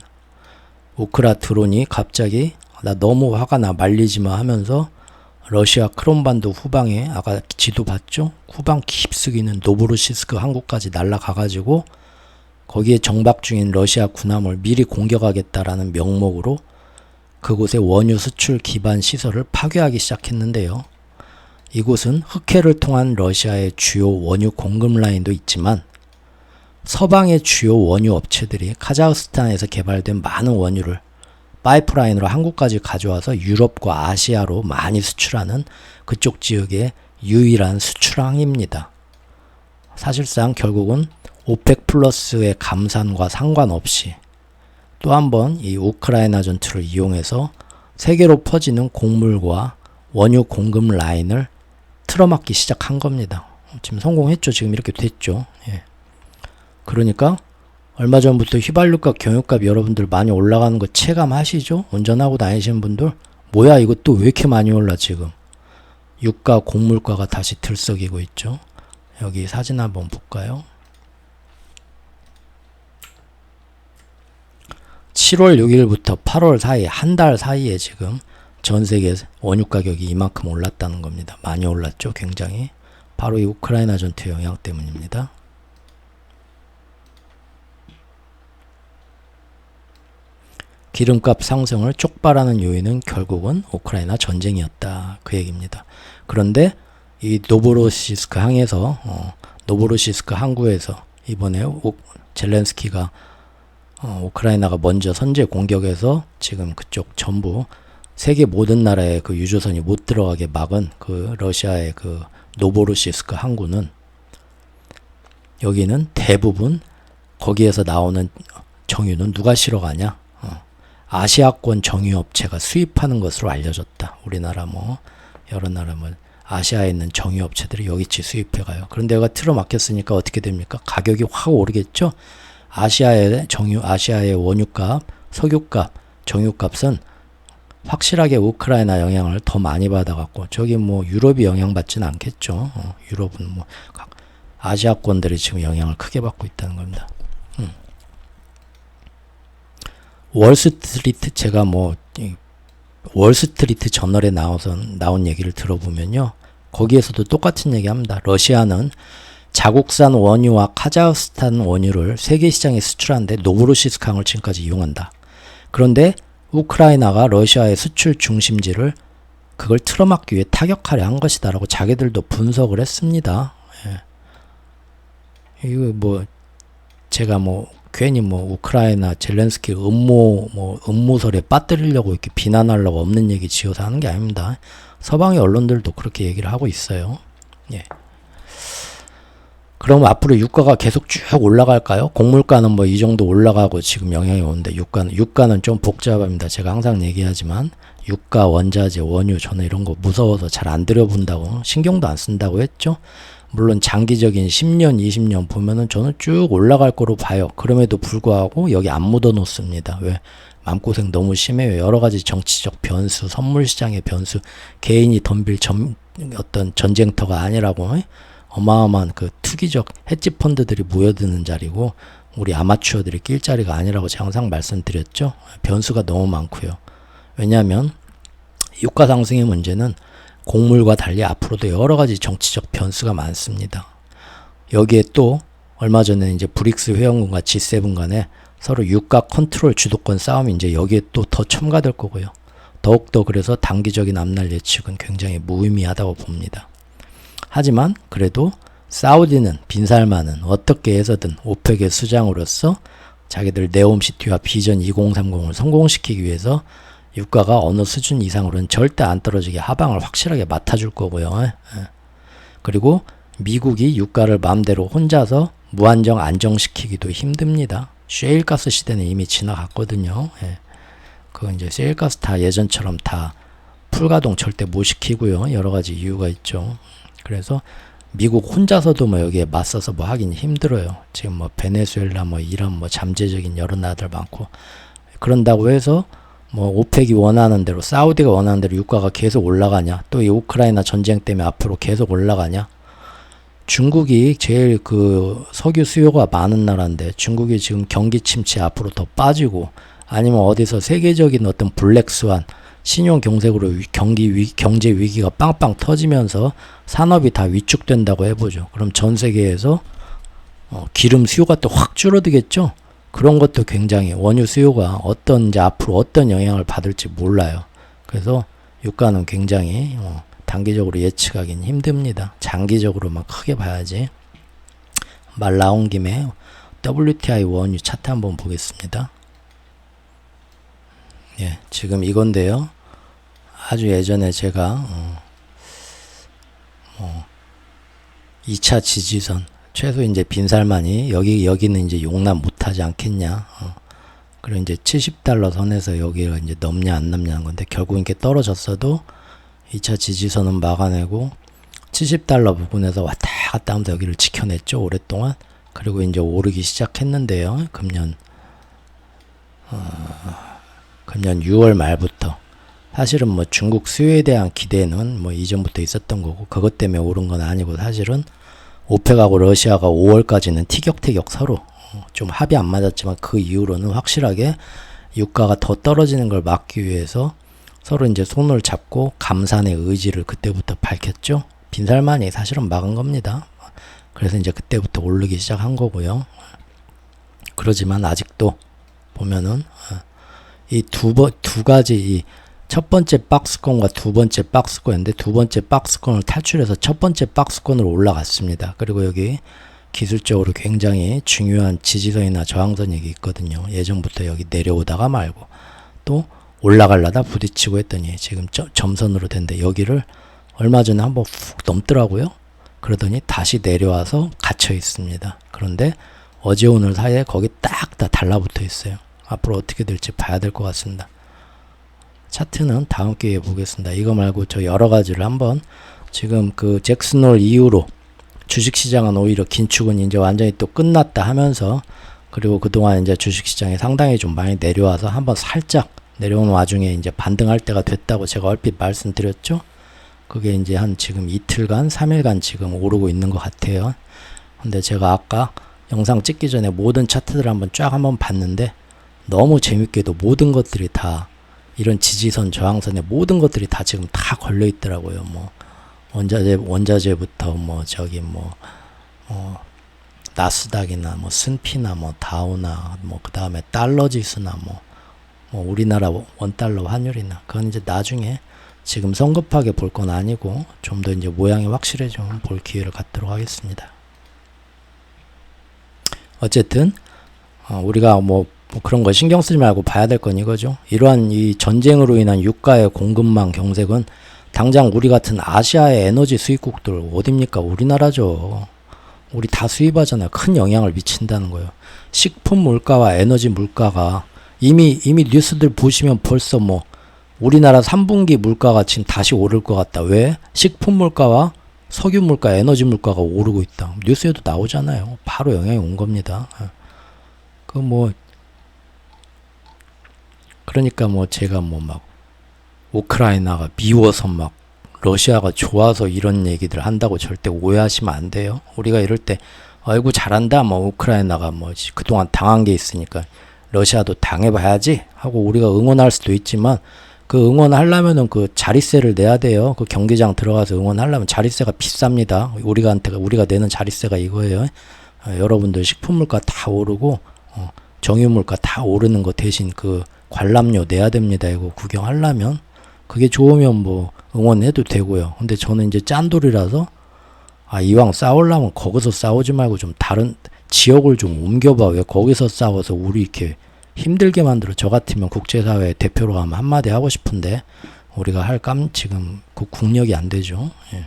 우크라 드론이 갑자기 나 너무 화가 나 말리지마 하면서 러시아 크롬반도 후방에 아까 지도 봤죠? 후방 깊숙이 있는 노보로시스크 항구까지 날아가가지고 거기에 정박 중인 러시아 군함을 미리 공격하겠다라는 명목으로 그곳의 원유 수출 기반 시설을 파괴하기 시작했는데요. 이곳은 흑해를 통한 러시아의 주요 원유 공급 라인도 있지만 서방의 주요 원유 업체들이 카자흐스탄에서 개발된 많은 원유를 파이프라인으로 한국까지 가져와서 유럽과 아시아로 많이 수출하는 그쪽 지역의 유일한 수출항입니다. 사실상 결국은 오펙 플러스의 감산과 상관없이 또 한 번 이 우크라이나 전투를 이용해서 세계로 퍼지는 곡물과 원유 공급 라인을 틀어막기 시작한 겁니다. 지금 성공했죠. 지금 이렇게 됐죠. 예. 그러니까 얼마 전부터 휘발유값, 경유값 여러분들 많이 올라가는 거 체감하시죠? 운전하고 다니시는 분들 뭐야 이거 또 왜 이렇게 많이 올라 지금. 유가, 곡물가가 다시 들썩이고 있죠. 여기 사진 한번 볼까요? 7월 6일부터 8월 사이 한 달 사이에 지금 전 세계 원유 가격이 이만큼 올랐다는 겁니다. 많이 올랐죠. 굉장히. 바로 이 우크라이나 전투 영향 때문입니다. 기름값 상승을 촉발하는 요인은 결국은 우크라이나 전쟁이었다. 그 얘기입니다. 그런데 이 노보로시스크 항에서 노보로시스크 항구에서 이번에 젤렌스키가 우크라이나가 먼저 선제 공격해서 지금 그쪽 전부 세계 모든 나라의 그 유조선이 못 들어가게 막은 그 러시아의 그 노보로시스크 항구는 여기는 대부분 거기에서 나오는 정유는 누가 실어가냐? 아시아권 정유업체가 수입하는 것으로 알려졌다. 우리나라 뭐 여러 나라 뭐 아시아에 있는 정유업체들이 여기치 수입해가요. 그런데 여기가 틀어막혔으니까 어떻게 됩니까? 가격이 확 오르겠죠? 아시아의 원유값, 석유값, 정유값은 확실하게 우크라이나 영향을 더 많이 받아갖고 저기 뭐 유럽이 영향받지는 않겠죠. 유럽은 뭐 아시아권들이 지금 영향을 크게 받고 있다는 겁니다. 월스트리트 제가 뭐 월스트리트 저널에 나온 얘기를 들어보면요. 거기에서도 똑같은 얘기합니다. 러시아는 자국산 원유와 카자흐스탄 원유를 세계 시장에 수출하는데 노보로시스크 항을 지금까지 이용한다. 그런데 우크라이나가 러시아의 수출 중심지를 그걸 틀어막기 위해 타격하려 한 것이다라고 자기들도 분석을 했습니다. 예. 이거 뭐 제가 뭐 괜히 뭐 우크라이나 젤렌스키 음모설에 빠뜨리려고 이렇게 비난하려고 없는 얘기 지어서 하는 게 아닙니다. 서방의 언론들도 그렇게 얘기를 하고 있어요. 예. 그럼 앞으로 유가가 계속 쭉 올라갈까요? 곡물가는 뭐 이 정도 올라가고 지금 영향이 오는데 유가는 좀 복잡합니다. 제가 항상 얘기하지만 유가, 원자재, 원유 저는 이런 거 무서워서 잘 안 들여본다고 신경도 안 쓴다고 했죠. 물론 장기적인 10년, 20년 보면은 저는 쭉 올라갈 거로 봐요. 그럼에도 불구하고 여기 안 묻어 놓습니다. 왜? 마음고생 너무 심해요. 여러 가지 정치적 변수, 선물 시장의 변수, 개인이 덤빌 어떤 전쟁터가 아니라고 어마어마한 그 투기적 헤지 펀드들이 모여드는 자리고 우리 아마추어들이 낄 자리가 아니라고 제가 항상 말씀드렸죠. 변수가 너무 많고요. 왜냐하면 유가 상승의 문제는 곡물과 달리 앞으로도 여러 가지 정치적 변수가 많습니다. 여기에 또 얼마 전에 이제 브릭스 회원국과 G7 간에 서로 유가 컨트롤 주도권 싸움이 이제 여기에 또 더 첨가될 거고요. 더욱더 그래서 단기적인 앞날 예측은 굉장히 무의미하다고 봅니다. 하지만 그래도 사우디는 빈살만은 어떻게 해서든 오펙의 수장으로서 자기들 네옴시티와 비전 2030을 성공시키기 위해서 유가가 어느 수준 이상으로는 절대 안 떨어지게 하방을 확실하게 맡아줄 거고요. 그리고 미국이 유가를 마음대로 혼자서 무한정 안정시키기도 힘듭니다. 셰일가스 시대는 이미 지나갔거든요. 그건 이제 셰일가스 다 예전처럼 다 풀가동 절대 못 시키고요. 여러 가지 이유가 있죠. 그래서 미국 혼자서도 뭐 여기에 맞서서 뭐 하긴 힘들어요. 지금 뭐 베네수엘라 뭐 이런 뭐 잠재적인 여러 나라들 많고 그런다고 해서 뭐 오펙이 원하는 대로 사우디가 원하는 대로 유가가 계속 올라가냐 또 이 우크라이나 전쟁 때문에 앞으로 계속 올라가냐 중국이 제일 그 석유 수요가 많은 나라인데 중국이 지금 경기 침체 앞으로 더 빠지고 아니면 어디서 세계적인 어떤 블랙스완 신용 경색으로 경제 위기가 빵빵 터지면서 산업이 다 위축된다고 해보죠. 그럼 전 세계에서 기름 수요가 또 확 줄어들겠죠. 그런 것도 굉장히 원유 수요가 이제 앞으로 어떤 영향을 받을지 몰라요. 그래서 유가는 굉장히 단기적으로 예측하기는 힘듭니다. 장기적으로만 크게 봐야지. 말 나온 김에 WTI 원유 차트 한번 보겠습니다. 예, 지금 이건데요. 아주 예전에 제가 2차 지지선 최소 이제 빈살만이 여기는 이제 용납 못하지 않겠냐. 그리고 이제 70달러 선에서 여기가 이제 넘냐 안 넘냐는 건데 결국 이렇게 떨어졌어도 2차 지지선은 막아내고 70달러 부근에서 왔다 갔다 하면서 여기를 지켜냈죠. 오랫동안. 그리고 이제 오르기 시작했는데요. 금년 6월 말부터 사실은 뭐 중국 수요에 대한 기대는 뭐 이전부터 있었던 거고 그것 때문에 오른 건 아니고 사실은 오펙하고 러시아가 5월까지는 티격태격 서로 좀 합이 안 맞았지만 그 이후로는 확실하게 유가가 더 떨어지는 걸 막기 위해서 서로 이제 손을 잡고 감산의 의지를 그때부터 밝혔죠. 빈살만이 사실은 막은 겁니다. 그래서 이제 그때부터 오르기 시작한 거고요. 그러지만 아직도 보면은 이 두 가지 이 첫 번째 박스권과 두 번째 박스권인데 두 번째 박스권을 탈출해서 첫 번째 박스권으로 올라갔습니다. 그리고 여기 기술적으로 굉장히 중요한 지지선이나 저항선이 있거든요. 예전부터 여기 내려오다가 말고 또 올라가려다 부딪히고 했더니 지금 점선으로 된데 여기를 얼마 전에 한번 훅 넘더라고요. 그러더니 다시 내려와서 갇혀 있습니다. 그런데 어제 오늘 사이에 거기 딱 다 달라붙어 있어요. 앞으로 어떻게 될지 봐야 될 것 같습니다. 차트는 다음 기회에 보겠습니다. 이거 말고 저 여러 가지를 한번 지금 그 잭슨홀 이후로 주식시장은 오히려 긴축은 이제 완전히 또 끝났다 하면서 그리고 그동안 이제 주식시장이 상당히 좀 많이 내려와서 한번 살짝 내려오는 와중에 이제 반등할 때가 됐다고 제가 얼핏 말씀드렸죠. 그게 이제 한 지금 이틀간 3일간 지금 오르고 있는 것 같아요. 근데 제가 아까 영상 찍기 전에 모든 차트들을 한번 봤는데 너무 재밌게도 모든 것들이 다 이런 지지선 저항선에 모든 것들이 다 지금 다 걸려 있더라고요. 뭐 원자재부터 뭐 저기 나스닥이나 뭐 스피나 뭐 다우나 뭐 그 다음에 달러 지수나 뭐 우리나라 원달러 환율이나 그건 이제 나중에 지금 성급하게 볼 건 아니고 좀 더 이제 모양이 확실해지면 볼 기회를 갖도록 하겠습니다. 어쨌든 우리가 뭐 그런 거 신경 쓰지 말고 봐야 될 건 이거죠. 이러한 이 전쟁으로 인한 유가의 공급망 경색은 당장 우리 같은 아시아의 에너지 수입국들 어딥니까? 우리나라죠. 우리 다 수입하잖아요. 큰 영향을 미친다는 거예요. 식품 물가와 에너지 물가가 이미 뉴스들 보시면 벌써 뭐 우리나라 3분기 물가가 지금 다시 오를 것 같다. 왜? 식품 물가와 석유 물가, 에너지 물가가 오르고 있다. 뉴스에도 나오잖아요. 바로 영향이 온 겁니다. 그 뭐 그러니까 뭐 제가 뭐 막 우크라이나가 미워서 막 러시아가 좋아서 이런 얘기들 한다고 절대 오해하시면 안 돼요. 우리가 이럴 때 아이고 잘한다 뭐 우크라이나가 뭐 그동안 당한 게 있으니까 러시아도 당해봐야지 하고 우리가 응원할 수도 있지만 그 응원하려면은 그 자릿세를 내야 돼요. 그 경기장 들어가서 응원하려면 자릿세가 비쌉니다. 우리가 내는 자릿세가 이거예요. 여러분들 식품 물가 다 오르고 정유 물가 다 오르는 거 대신 그 관람료 내야 됩니다. 이거 구경하려면 그게 좋으면 뭐 응원해도 되고요. 근데 저는 이제 짠돌이라서 이왕 싸우려면 거기서 싸우지 말고 좀 다른 지역을 좀 옮겨봐. 왜 거기서 싸워서 우리 이렇게 힘들게 만들어. 저 같으면 국제사회 대표로 가면 한마디 하고 싶은데 우리가 지금 그 국력이 안 되죠. 예.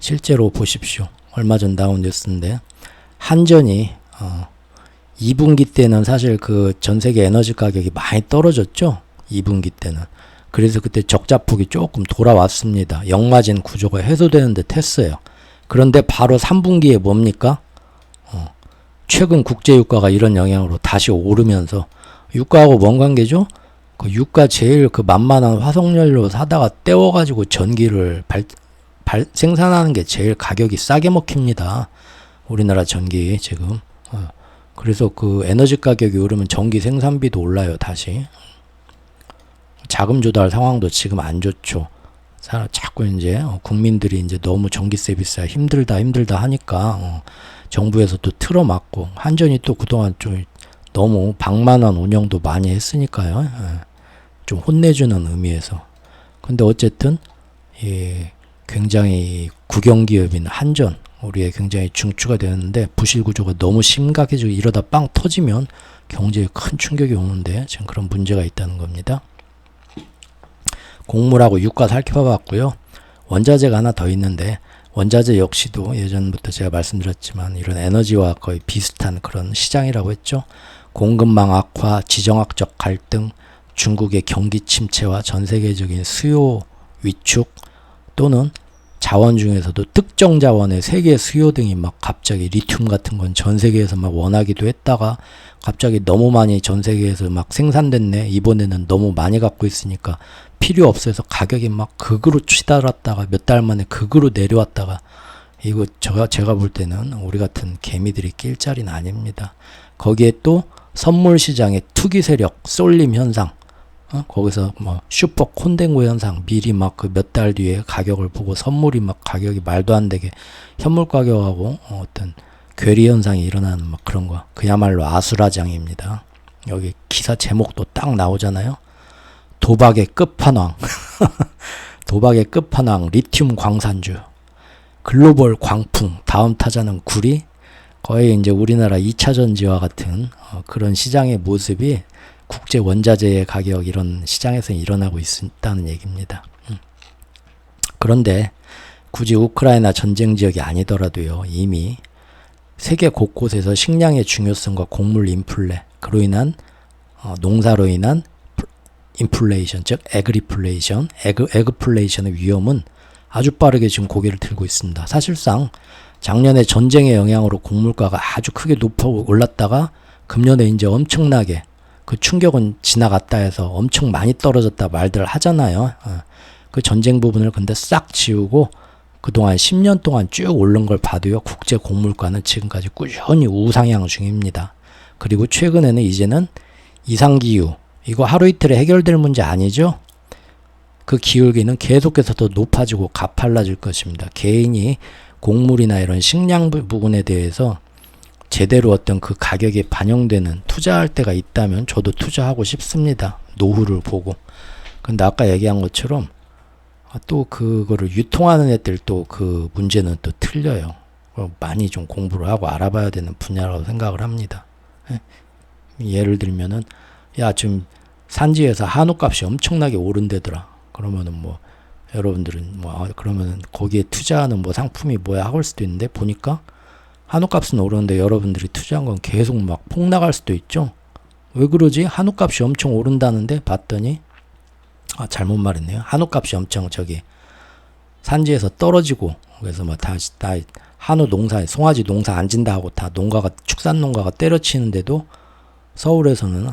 실제로 보십시오. 얼마 전 나온 뉴스인데 한전이 2분기 때는 사실 그 전 세계 에너지 가격이 많이 떨어졌죠. 2분기 때는. 그래서 그때 적자폭이 조금 돌아왔습니다. 역마진 구조가 해소되는 듯 했어요. 그런데 바로 3분기에 뭡니까? 최근 국제유가가 이런 영향으로 다시 오르면서 유가하고 뭔 관계죠? 그 유가 제일 그 만만한 화석연료 사다가 떼워가지고 전기를 생산하는 게 제일 가격이 싸게 먹힙니다. 우리나라 전기 지금. 그래서 그 에너지 가격이 오르면 전기 생산비도 올라요. 다시. 자금 조달 상황도 지금 안 좋죠. 자꾸 이제 국민들이 이제 너무 전기세 비싸 힘들다 하니까 정부에서 또 틀어막고 한전이 또 그동안 좀 너무 방만한 운영도 많이 했으니까요. 좀 혼내주는 의미에서. 근데 어쨌든 굉장히 국영기업인 한전 우리의 굉장히 중추가 되었는데 부실 구조가 너무 심각해지고 이러다 빵 터지면 경제에 큰 충격이 오는데 지금 그런 문제가 있다는 겁니다. 곡물하고 유가 살펴봤고요. 원자재가 하나 더 있는데 원자재 역시도 예전부터 제가 말씀드렸지만 이런 에너지와 거의 비슷한 그런 시장이라고 했죠. 공급망 악화, 지정학적 갈등, 중국의 경기 침체와 전 세계적인 수요 위축 또는 자원 중에서도 특정 자원의 세계 수요 등이 막 갑자기 리튬 같은 건 전 세계에서 막 원하기도 했다가 갑자기 너무 많이 전 세계에서 막 생산됐네. 이번에는 너무 많이 갖고 있으니까 필요 없어서 가격이 막 극으로 치달았다가 몇 달 만에 극으로 내려왔다가 이거 제가 볼 때는 우리 같은 개미들이 낄 자리는 아닙니다. 거기에 또 선물 시장의 투기 세력, 쏠림 현상, 거기서 뭐 슈퍼 콘덴고 현상, 미리 막 그 몇 달 뒤에 가격을 보고 선물이 막 가격이 말도 안 되게 현물 가격하고 어떤 괴리 현상이 일어나는 막 그런 거. 그야말로 아수라장입니다. 여기 기사 제목도 딱 나오잖아요. 도박의 끝판왕. 도박의 끝판왕 리튬 광산주. 글로벌 광풍. 다음 타자는 구리. 거의 이제 우리나라 2차 전지와 같은 그런 시장의 모습이 국제 원자재의 가격 이런 시장에서 일어나고 있다는 얘기입니다. 그런데 굳이 우크라이나 전쟁 지역이 아니더라도요. 이미 세계 곳곳에서 식량의 중요성과 곡물 인플레, 그로 인한 농사로 인한 인플레이션, 즉 에그리플레이션, 에그플레이션의 위험은 아주 빠르게 지금 고개를 들고 있습니다. 사실상 작년에 전쟁의 영향으로 곡물가가 아주 크게 높아 올랐다가 금년에 이제 엄청나게 그 충격은 지나갔다 해서 엄청 많이 떨어졌다 말들 하잖아요. 그 전쟁 부분을 근데 싹 지우고 그동안 10년 동안 쭉 오른 걸 봐도요. 국제 곡물가는 지금까지 꾸준히 우상향 중입니다. 그리고 최근에는 이제는 이상기후, 이거 하루 이틀에 해결될 문제 아니죠? 그 기울기는 계속해서 더 높아지고 가팔라질 것입니다. 개인이 곡물이나 이런 식량 부분에 대해서 제대로 어떤 그 가격에 반영되는 투자할 때가 있다면 저도 투자하고 싶습니다. 노후를 보고. 근데 아까 얘기한 것처럼 또 그거를 유통하는 애들 또 그 문제는 또 틀려요. 많이 좀 공부를 하고 알아봐야 되는 분야라고 생각을 합니다. 예를 들면은 야 지금 산지에서 한우 값이 엄청나게 오른대더라. 그러면은 뭐 여러분들은 뭐 그러면 거기에 투자하는 뭐 상품이 뭐야 하고 올 수도 있는데, 보니까 한우값은 오르는데 여러분들이 투자한 건 계속 막 폭락할 수도 있죠. 왜 그러지? 한우값이 엄청 오른다는데 봤더니 잘못 말했네요. 한우값이 엄청 저기 산지에서 떨어지고, 그래서 뭐 다 한우 농사, 송아지 농사 안 진다 하고 다 농가가, 축산 농가가 때려치는데도 서울에서는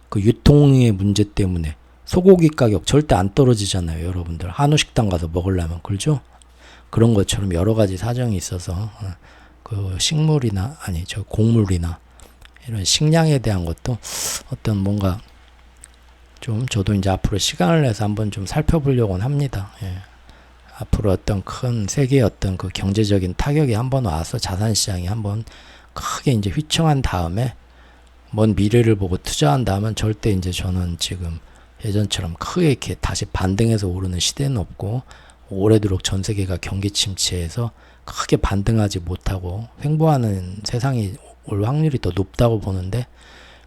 그 유통의 문제 때문에 소고기 가격 절대 안 떨어지잖아요. 여러분들 한우 식당 가서 먹으려면, 그렇죠? 그런 것처럼 여러 가지 사정이 있어서 그 식물이나 저 곡물이나 이런 식량에 대한 것도 어떤 뭔가 좀 저도 이제 앞으로 시간을 내서 한번 좀 살펴보려고는 합니다. 예. 앞으로 어떤 큰 세계의 어떤 그 경제적인 타격이 한번 와서 자산시장이 한번 크게 이제 휘청한 다음에 먼 미래를 보고 투자한다면 절대 이제 저는 지금 예전처럼 크게 이렇게 다시 반등해서 오르는 시대는 없고, 오래도록 전 세계가 경기 침체에서 크게 반등하지 못하고 횡보하는 세상이 올 확률이 더 높다고 보는데,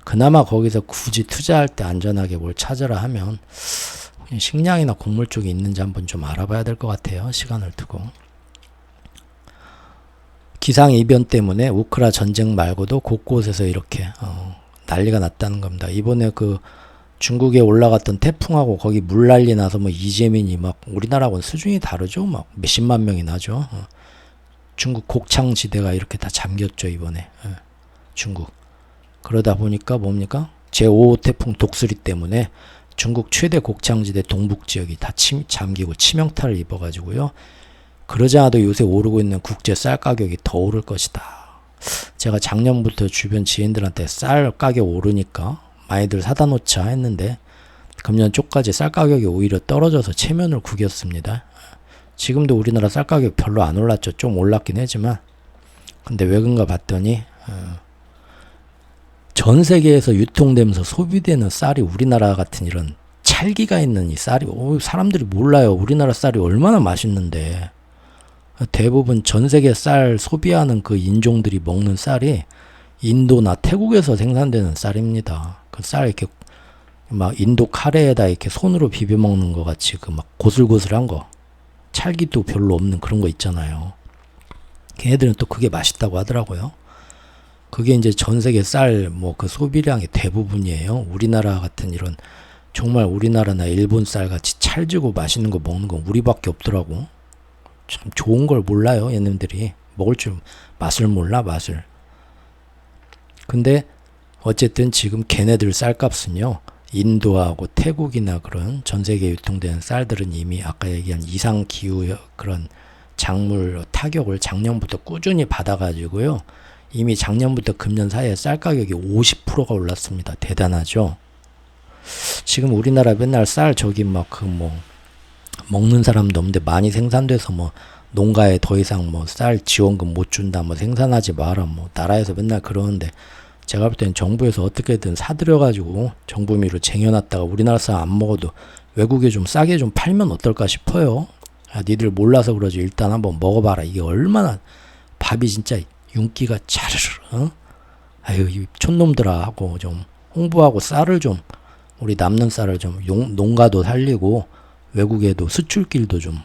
그나마 거기서 굳이 투자할 때 안전하게 뭘 찾으라 하면 식량이나 곡물 쪽이 있는지 한번 좀 알아봐야 될 것 같아요. 시간을 두고. 기상이변 때문에 우크라 전쟁 말고도 곳곳에서 이렇게 난리가 났다는 겁니다. 이번에 그 중국에 올라갔던 태풍하고 거기 물 난리 나서 뭐 이재민이 막, 우리나라하고는 수준이 다르죠. 막 몇십만 명이 나죠. 중국 곡창지대가 이렇게 다 잠겼죠, 이번에. 중국. 그러다 보니까 뭡니까? 제5호 태풍 독수리 때문에 중국 최대 곡창지대 동북지역이 다 잠기고 치명타를 입어가지고요. 그러지 않아도 요새 오르고 있는 국제 쌀 가격이 더 오를 것이다. 제가 작년부터 주변 지인들한테 쌀 가격 오르니까 많이들 사다 놓자 했는데, 금년 초까지 쌀 가격이 오히려 떨어져서 체면을 구겼습니다. 지금도 우리나라 쌀 가격 별로 안 올랐죠. 좀 올랐긴 하지만. 근데 왜 그런가 봤더니 전 세계에서 유통되면서 소비되는 쌀이 우리나라 같은 이런 찰기가 있는 이 쌀이, 사람들이 몰라요. 우리나라 쌀이 얼마나 맛있는데. 대부분 전 세계 쌀 소비하는 그 인종들이 먹는 쌀이 인도나 태국에서 생산되는 쌀입니다. 그 쌀 이렇게 막 인도 카레에다 이렇게 손으로 비벼 먹는 거 같이 그 막 고슬고슬한 거, 찰기도 별로 없는 그런 거 있잖아요. 걔네들은 또 그게 맛있다고 하더라고요. 그게 이제 전 세계 쌀 뭐 그 소비량의 대부분이에요. 우리나라 같은 이런 정말 우리나라나 일본 쌀 같이 찰지고 맛있는 거 먹는 건 우리밖에 없더라고. 참 좋은 걸 몰라요, 얘네들이. 먹을 줄 맛을 몰라, 맛을. 근데 어쨌든 지금 걔네들 쌀값은요, 인도하고 태국이나 그런 전 세계에 유통되는 쌀들은 이미 아까 얘기한 이상 기후 그런 작물 타격을 작년부터 꾸준히 받아가지고요, 이미 작년부터 금년 사이에 쌀 가격이 50%가 올랐습니다. 대단하죠. 지금 우리나라 맨날 쌀 저기 막 그 뭐 먹는 사람도 없는데 많이 생산돼서 뭐 농가에 더 이상 뭐 쌀 지원금 못 준다, 뭐 생산하지 마라, 뭐 나라에서 맨날 그러는데, 제가 볼 때는 정부에서 어떻게든 사들여가지고 정부미로 쟁여놨다가 우리나라 쌀 안 먹어도 외국에 좀 싸게 좀 팔면 어떨까 싶어요. 니들 몰라서 그러지 일단 한번 먹어봐라. 이게 얼마나 밥이 진짜 윤기가 차르르. 아유, 이 촌놈들아 하고 좀 홍보하고 쌀을 좀, 우리 남는 쌀을 좀 농가도 살리고 외국에도 수출길도 좀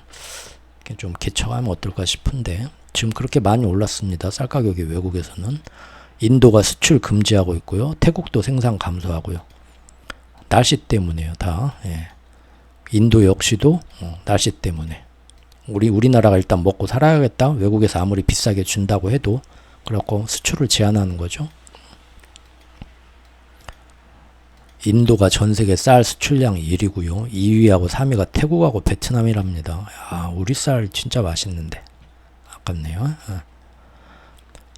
개척하면 어떨까 싶은데, 지금 그렇게 많이 올랐습니다. 쌀 가격이 외국에서는. 인도가 수출 금지하고 있고요. 태국도 생산 감소하고요. 날씨 때문에요, 다. 예. 인도 역시도 날씨 때문에. 우리나라가 일단 먹고 살아야겠다. 외국에서 아무리 비싸게 준다고 해도. 그래갖고 수출을 제한하는 거죠. 인도가 전 세계 쌀 수출량 1위고요. 2위하고 3위가 태국하고 베트남이랍니다. 야, 우리 쌀 진짜 맛있는데. 아깝네요.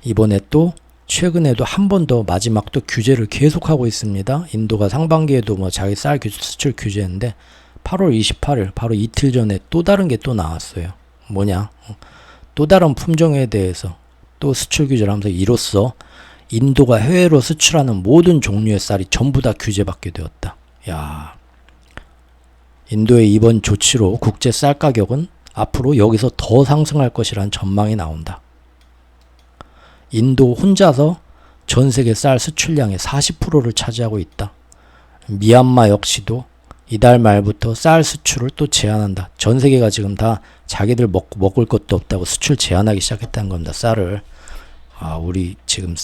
이번에 또 최근에도 한 번 더 마지막 또 규제를 계속하고 있습니다. 인도가 상반기에도 뭐 자기 쌀 수출 규제인데 8월 28일 바로 이틀 전에 또 다른 게 또 나왔어요. 뭐냐? 또 다른 품종에 대해서 또 수출 규제를 하면서 이로써 인도가 해외로 수출하는 모든 종류의 쌀이 전부 다 규제받게 되었다. 야, 인도의 이번 조치로 국제 쌀 가격은 앞으로 여기서 더 상승할 것이라는 전망이 나온다. 인도 혼자서 전 세계 쌀 수출량의 40%를 차지하고 있다. 미얀마 역시도 이달 말부터 쌀 수출을 또 제한한다. 전 세계가 지금 다 자기들 먹을 것도 없다고 수출 제한하기 시작했다는 겁니다. 쌀을. 우리 지금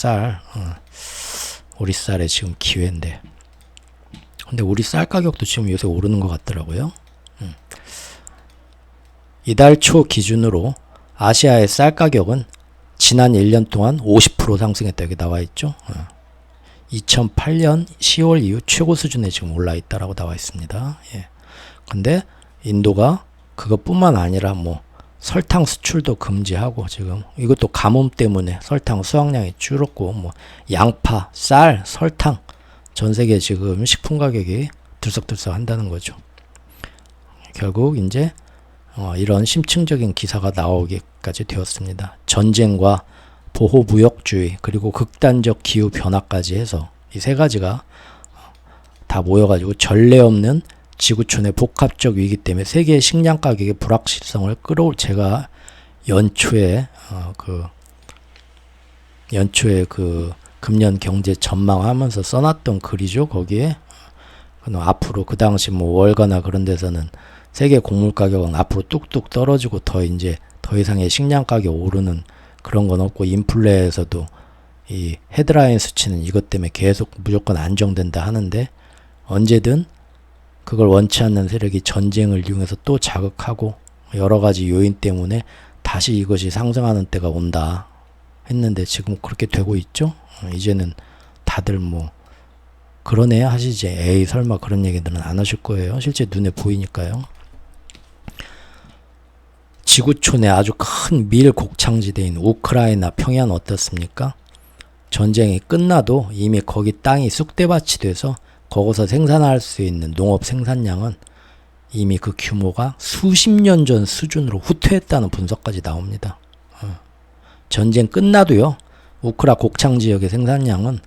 우리 쌀에 지금 기회인데. 근데 우리 쌀 가격도 지금 요새 오르는 것 같더라고요. 이달 초 기준으로 아시아의 쌀 가격은 지난 1년 동안 50% 상승했다. 여기 나와 있죠. 2008년 10월 이후 최고 수준에 지금 올라 있다라고 나와 있습니다. 예. 근데 인도가 그것뿐만 아니라 뭐 설탕 수출도 금지하고 지금 이것도 가뭄 때문에 설탕 수확량이 줄었고 뭐 양파, 쌀, 설탕 전 세계 지금 식품 가격이 들썩들썩 한다는 거죠. 결국 이제 이런 심층적인 기사가 나오기까지 되었습니다. 전쟁과 보호무역주의 그리고 극단적 기후 변화까지 해서 이 세 가지가 다 모여가지고 전례 없는 지구촌의 복합적 위기 때문에 세계의 식량 가격의 불확실성을 끌어올 제가 연초에 그 금년 경제 전망하면서 써놨던 글이죠. 거기에 앞으로 그 당시 뭐 월가나 그런 데서는 세계 곡물 가격은 앞으로 뚝뚝 떨어지고 더 이상의 식량 가격 오르는 그런 건 없고 인플레에서도 이 헤드라인 수치는 이것 때문에 계속 무조건 안정된다 하는데 언제든 그걸 원치 않는 세력이 전쟁을 이용해서 또 자극하고 여러 가지 요인 때문에 다시 이것이 상승하는 때가 온다 했는데 지금 그렇게 되고 있죠. 이제는 다들 뭐 그러네 하시지 에이 설마 그런 얘기들은 안 하실 거예요. 실제 눈에 보이니까요. 지구촌에 아주 큰 밀 곡창지대인 우크라이나 평양 어떻습니까? 전쟁이 끝나도 이미 거기 땅이 쑥대밭이 돼서 거기서 생산할 수 있는 농업 생산량은 이미 그 규모가 수십 년 전 수준으로 후퇴했다는 분석까지 나옵니다. 전쟁 끝나도요. 우크라 곡창 지역의 생산량은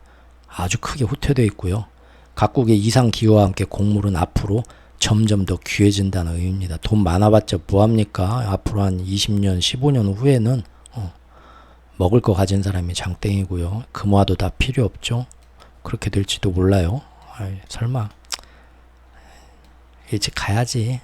아주 크게 후퇴되어 있고요. 각국의 이상 기후와 함께 곡물은 앞으로 점점 더 귀해진다는 의미입니다. 돈 많아봤자 뭐합니까? 앞으로 한 20년, 15년 후에는 먹을 거 가진 사람이 장땡이고요. 금화도 다 필요 없죠. 그렇게 될지도 몰라요. 설마 일찍 가야지.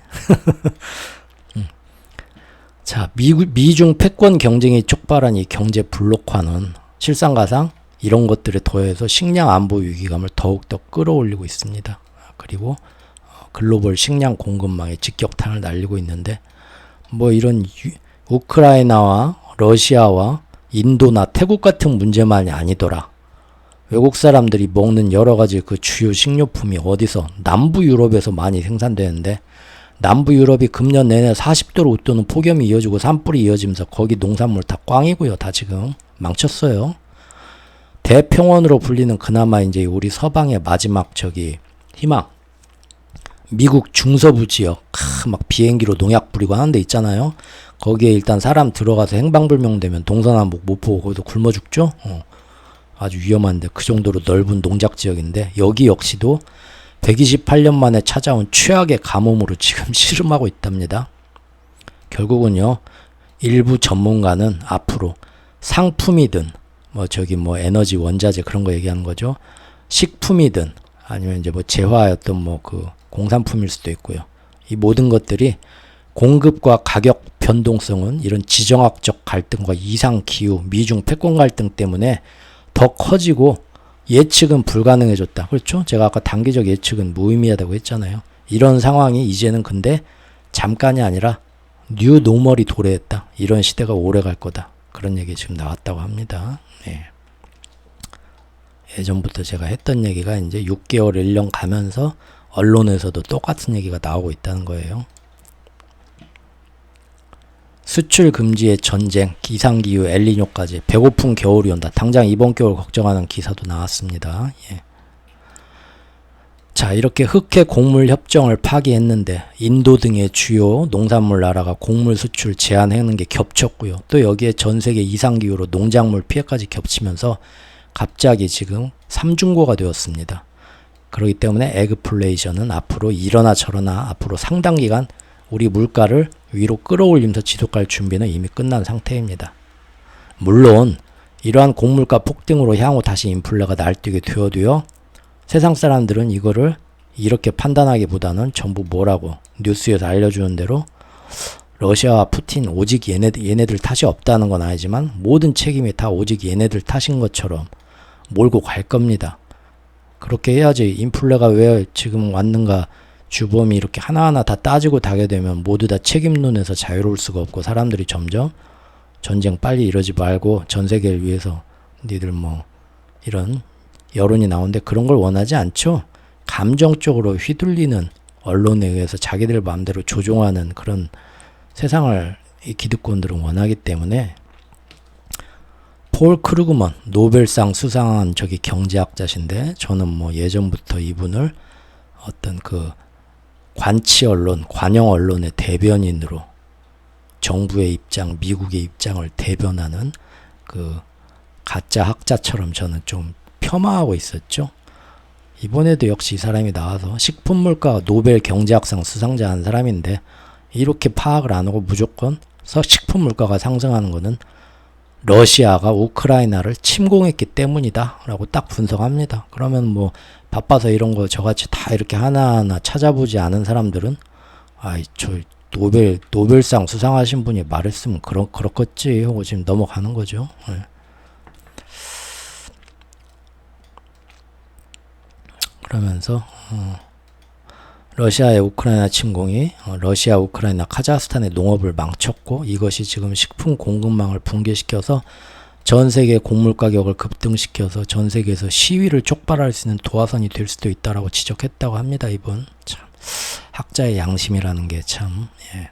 자, 미중 패권 경쟁이 촉발한 이 경제 블록화는 실상가상 이런 것들에 더해서 식량 안보 위기감을 더욱더 끌어올리고 있습니다. 그리고 글로벌 식량 공급망에 직격탄을 날리고 있는데 뭐 이런 우크라이나와 러시아와 인도나 태국 같은 문제만이 아니더라. 외국 사람들이 먹는 여러 가지 그 주요 식료품이 어디서 남부 유럽에서 많이 생산되는데 남부 유럽이 금년 내내 40도로 웃도는 폭염이 이어지고 산불이 이어지면서 거기 농산물 다 꽝이고요. 다 지금 망쳤어요. 대평원으로 불리는 그나마 이제 우리 서방의 마지막 희망. 미국 중서부 지역 막 비행기로 농약 뿌리고 하는 데 있잖아요. 거기에 일단 사람 들어가서 행방불명되면 동서남북 못 보고 거기서 굶어 죽죠. 아주 위험한데 그 정도로 넓은 농작 지역인데 여기 역시도 128년 만에 찾아온 최악의 가뭄으로 지금 씨름하고 있답니다. 결국은요. 일부 전문가는 앞으로 상품이든 에너지 원자재 그런 거 얘기하는 거죠. 식품이든 아니면 이제 재화였던 공산품일 수도 있고요. 이 모든 것들이 공급과 가격 변동성은 이런 지정학적 갈등과 이상 기후, 미중 패권 갈등 때문에 더 커지고 예측은 불가능해졌다. 그렇죠? 제가 아까 단기적 예측은 무의미하다고 했잖아요. 이런 상황이 이제는 근데 잠깐이 아니라 뉴 노멀이 도래했다. 이런 시대가 오래 갈 거다. 그런 얘기 지금 나왔다고 합니다. 네. 예전부터 제가 했던 얘기가 이제 6개월, 1년 가면서 언론에서도 똑같은 얘기가 나오고 있다는 거예요. 수출 금지의 전쟁, 기상기후, 엘니뇨까지 배고픈 겨울이 온다. 당장 이번 겨울 걱정하는 기사도 나왔습니다. 예. 자, 이렇게 흑해 곡물 협정을 파기했는데 인도 등의 주요 농산물 나라가 곡물 수출 제한하는 게 겹쳤고요. 또 여기에 전 세계 이상기후로 농작물 피해까지 겹치면서 갑자기 지금 삼중고가 되었습니다. 그렇기 때문에 에그플레이션은 앞으로 이러나 저러나 앞으로 상당 기간 우리 물가를 위로 끌어올리면서 지속할 준비는 이미 끝난 상태입니다. 물론 이러한 곡물가 폭등으로 향후 다시 인플레가 날뛰게 되어도요. 세상 사람들은 이거를 이렇게 판단하기보다는 전부 뭐라고 뉴스에서 알려주는 대로 러시아와 푸틴 오직 얘네들 탓이 없다는 건 아니지만 모든 책임이 다 오직 얘네들 탓인 것처럼 몰고 갈 겁니다. 그렇게 해야지 인플레가 왜 지금 왔는가 주범이 이렇게 하나하나 다 따지고 다게 되면 모두 다 책임론에서 자유로울 수가 없고 사람들이 점점 전쟁 빨리 이러지 말고 전 세계를 위해서 니들 뭐 이런 여론이 나오는데 그런 걸 원하지 않죠. 감정적으로 휘둘리는 언론에 의해서 자기들 마음대로 조종하는 그런 세상을 이 기득권들은 원하기 때문에 폴 크루그먼 노벨상 수상한 저기 경제학자신데 저는 뭐 예전부터 이분을 어떤 그 관치 언론, 관영 언론의 대변인으로 정부의 입장, 미국의 입장을 대변하는 그 가짜 학자처럼 저는 좀 폄하하고 있었죠. 이번에도 역시 이 사람이 나와서 식품물가 노벨 경제학상 수상자 한 사람인데 이렇게 파악을 안 하고 무조건 식품물가가 상승하는 것은 러시아가 우크라이나를 침공했기 때문이다 라고 딱 분석합니다. 그러면 뭐 바빠서 이런 거 저같이 다 이렇게 하나하나 찾아보지 않은 사람들은 아이 저 노벨상 수상하신 분이 말했으면 그렇겠지 하고 지금 넘어가는 거죠. 네. 그러면서 러시아의 우크라이나 침공이 러시아, 우크라이나, 카자흐스탄의 농업을 망쳤고 이것이 지금 식품 공급망을 붕괴시켜서 전 세계 곡물 가격을 급등시켜서 전 세계에서 시위를 촉발할 수 있는 도화선이 될 수도 있다라고 지적했다고 합니다. 이분 참 학자의 양심이라는 게 참 예.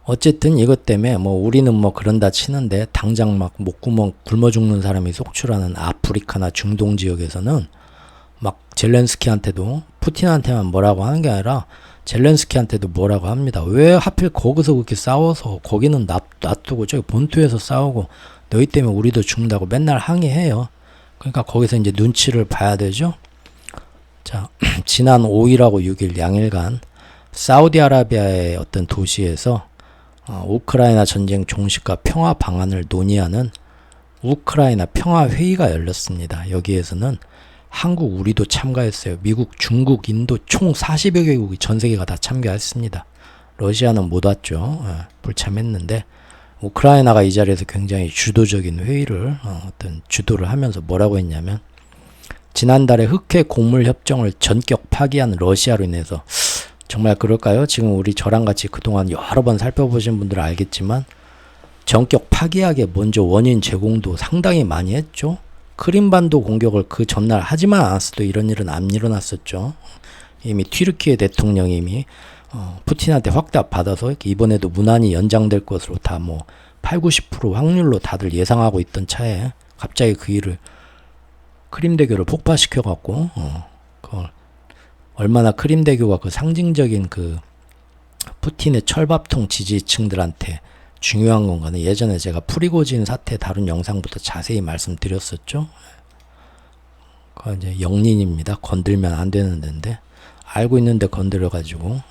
어쨌든 이것 때문에 뭐 우리는 뭐 그런다 치는데 당장 막 목구멍 굶어 죽는 사람이 속출하는 아프리카나 중동 지역에서는 막 젤렌스키한테도 푸틴한테만 뭐라고 하는 게 아니라 젤렌스키한테도 뭐라고 합니다. 왜 하필 거기서 그렇게 싸워서 거기는 놔두고 저기 본토에서 싸우고 너희 때문에 우리도 죽는다고 맨날 항의해요. 그러니까 거기서 이제 눈치를 봐야 되죠. 자, 지난 5일하고 6일 양일간 사우디아라비아의 어떤 도시에서 우크라이나 전쟁 종식과 평화 방안을 논의하는 우크라이나 평화회의가 열렸습니다. 여기에서는 한국, 우리도 참가했어요. 미국, 중국, 인도 총 40여 개국이 전 세계가 다 참가했습니다. 러시아는 못 왔죠. 불참했는데 우크라이나가 이 자리에서 굉장히 주도적인 회의를 어떤 주도를 하면서 뭐라고 했냐면 지난달에 흑해 곡물 협정을 전격 파기한 러시아로 인해서 정말 그럴까요? 지금 우리 저랑 같이 그동안 여러 번 살펴보신 분들은 알겠지만 전격 파기하게 먼저 원인 제공도 상당히 많이 했죠. 크림반도 공격을 그 전날 하지만 않았어도 이런 일은 안 일어났었죠. 이미 튀르키예 대통령이 이미 푸틴한테 확답 받아서 이번에도 무난히 연장될 것으로 다 뭐 8, 90% 확률로 다들 예상하고 있던 차에 갑자기 그 일을 크림대교를 폭파시켜 갖고 그걸 얼마나 크림대교가 그 상징적인 그 푸틴의 철밥통 지지층들한테 중요한 건가는 예전에 제가 프리고진 사태 다룬 영상부터 자세히 말씀드렸었죠. 그거 이제 영린입니다. 건들면 안 되는 데인데 알고 있는데 건드려가지고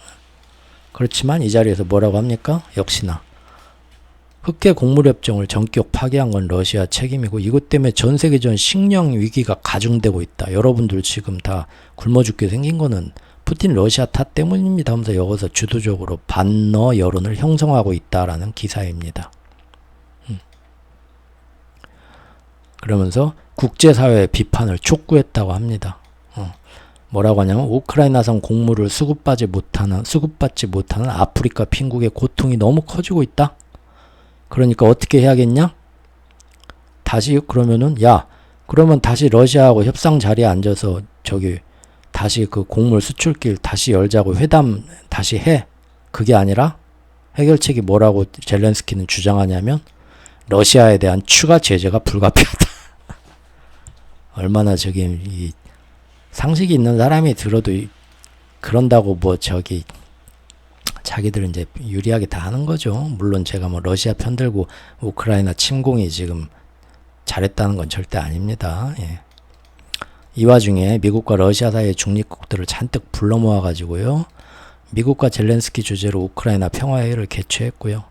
그렇지만 이 자리에서 뭐라고 합니까? 역시나 흑해 곡물협정을 전격 파기한 건 러시아 책임이고 이것 때문에 전 세계전 식량 위기가 가중되고 있다. 여러분들 지금 다 굶어 죽게 생긴 거는 푸틴 러시아 탓 때문입니다 하면서 여기서 주도적으로 반러 여론을 형성하고 있다라는 기사입니다. 그러면서 국제사회의 비판을 촉구했다고 합니다. 뭐라고 하냐면 우크라이나산 곡물을 수급받지 못하는 아프리카 빈국의 고통이 너무 커지고 있다. 그러니까 어떻게 해야겠냐? 다시 그러면은 그러면 다시 러시아하고 협상 자리에 앉아서 저기 다시 그 곡물 수출길 다시 열자고 회담 다시 해. 그게 아니라 해결책이 뭐라고 젤렌스키는 주장하냐면 러시아에 대한 추가 제재가 불가피하다. 얼마나 저기 이 상식이 있는 사람이 들어도 그런다고 뭐 저기 자기들은 이제 유리하게 다 하는 거죠. 물론 제가 뭐 러시아 편들고 우크라이나 침공이 지금 잘했다는 건 절대 아닙니다. 예. 이 와중에 미국과 러시아 사이의 중립국들을 잔뜩 불러 모아가지고요. 미국과 젤렌스키 주재로 우크라이나 평화회의를 개최했고요.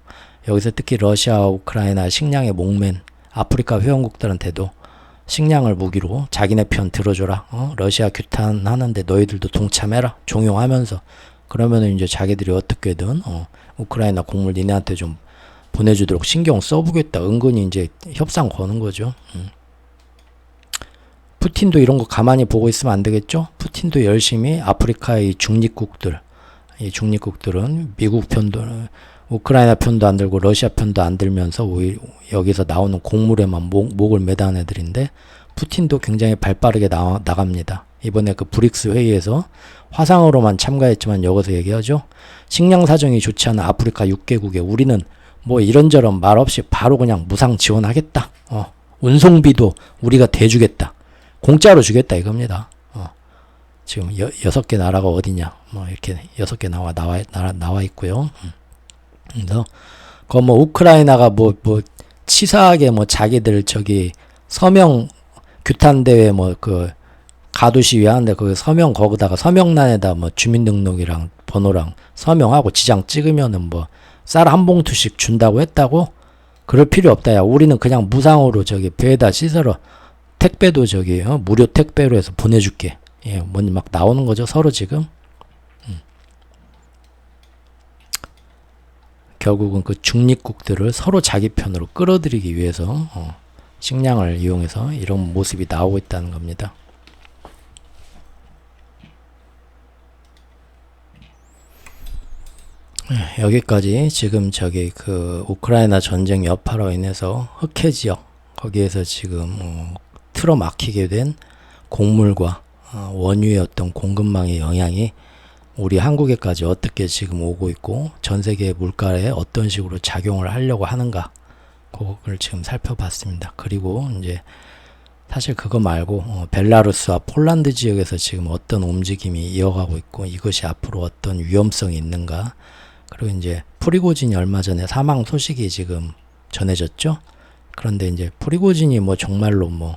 여기서 특히 러시아와 우크라이나 식량에 목맨 아프리카 회원국들한테도 식량을 무기로 자기네 편 들어줘라. 러시아 규탄하는데 너희들도 동참해라. 종용하면서. 그러면은 이제 자기들이 어떻게든 우크라이나 곡물 니네한테 좀 보내주도록 신경 써보겠다. 은근히 이제 협상 거는 거죠. 푸틴도 이런 거 가만히 보고 있으면 안 되겠죠? 푸틴도 열심히 아프리카의 중립국들, 이 중립국들은 미국 편도, 우크라이나 편도 안 들고 러시아 편도 안 들면서 여기서 나오는 곡물에만 목을 매다는 애들인데, 푸틴도 굉장히 발빠르게 나갑니다. 이번에 그 브릭스 회의에서 화상으로만 참가했지만 여기서 얘기하죠. 식량 사정이 좋지 않은 아프리카 6개국에 우리는 뭐 이런저런 말 없이 바로 그냥 무상 지원하겠다. 운송비도 우리가 대주겠다. 공짜로 주겠다 이겁니다. 지금 6개 나라가 어디냐. 뭐 이렇게 6개 나와 있고요. 그래서 그 뭐 우크라이나가 뭐 치사하게 뭐 자기들 저기 서명 규탄 대회 뭐 그 가두 시위하는데 그 서명 거기다가 서명란에다 뭐 주민등록이랑 번호랑 서명하고 지장 찍으면은 뭐 쌀 한 봉투씩 준다고 했다고? 그럴 필요 없다. 야, 우리는 그냥 무상으로 저기 배에다 씻어러 택배도 저기 무료 택배로 해서 보내줄게. 예, 뭔 막 나오는 거죠 서로 지금. 결국은 그 중립국들을 서로 자기 편으로 끌어들이기 위해서 식량을 이용해서 이런 모습이 나오고 있다는 겁니다. 여기까지 지금 저기 그 우크라이나 전쟁 여파로 인해서 흑해 지역 거기에서 지금 틀어막히게 된 곡물과 원유의 어떤 공급망의 영향이 우리 한국에까지 어떻게 지금 오고 있고 전 세계 물가에 어떤 식으로 작용을 하려고 하는가 그걸 지금 살펴봤습니다. 그리고 이제 사실 그거 말고 벨라루스와 폴란드 지역에서 지금 어떤 움직임이 이어가고 있고 이것이 앞으로 어떤 위험성이 있는가. 그리고 이제 프리고진이 얼마 전에 사망 소식이 지금 전해졌죠. 그런데 이제 프리고진이 뭐 정말로 뭐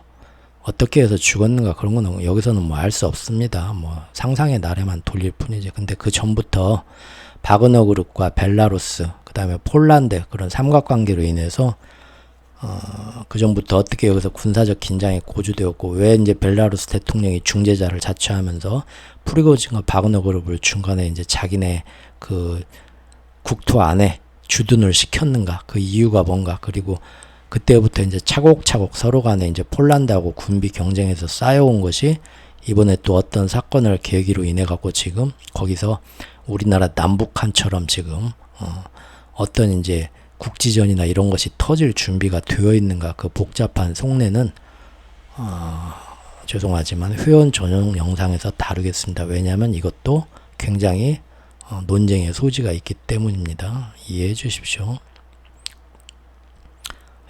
어떻게 해서 죽었는가 그런 거는 여기서는 뭐 알 수 없습니다. 뭐 상상의 나래만 돌릴 뿐이지. 근데 그 전부터 바그너 그룹과 벨라루스 그다음에 폴란드 그런 삼각관계로 인해서 그 전부터 어떻게 여기서 군사적 긴장이 고조되었고 왜 이제 벨라루스 대통령이 중재자를 자처하면서 프리고진과 바그너 그룹을 중간에 이제 자기네 그 국토 안에 주둔을 시켰는가 그 이유가 뭔가. 그리고 그때부터 이제 차곡차곡 서로 간에 이제 폴란드하고 군비 경쟁에서 쌓여온 것이 이번에 또 어떤 사건을 계기로 인해 갖고 지금 거기서 우리나라 남북한처럼 지금 어떤 이제 국지전이나 이런 것이 터질 준비가 되어 있는가 그 복잡한 속내는 죄송하지만 회원 전용 영상에서 다루겠습니다. 왜냐하면 이것도 굉장히 논쟁의 소지가 있기 때문입니다. 이해해 주십시오.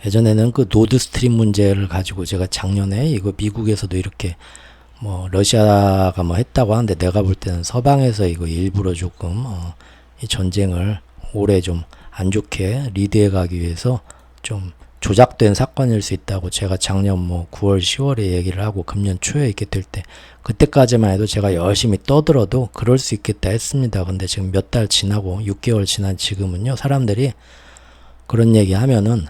예전에는 그 노드스트림 문제를 가지고 제가 작년에 이거 미국에서도 이렇게 뭐 러시아가 뭐 했다고 하는데 내가 볼 때는 서방에서 이거 일부러 조금 이 전쟁을 올해 좀 안 좋게 리드해 가기 위해서 좀 조작된 사건일 수 있다고 제가 작년 뭐 9월 10월에 얘기를 하고 금년 초에 있게 될 때 그때까지만 해도 제가 열심히 떠들어도 그럴 수 있겠다 했습니다. 근데 지금 몇 달 지나고 6개월 지난 지금은요 사람들이 그런 얘기 하면은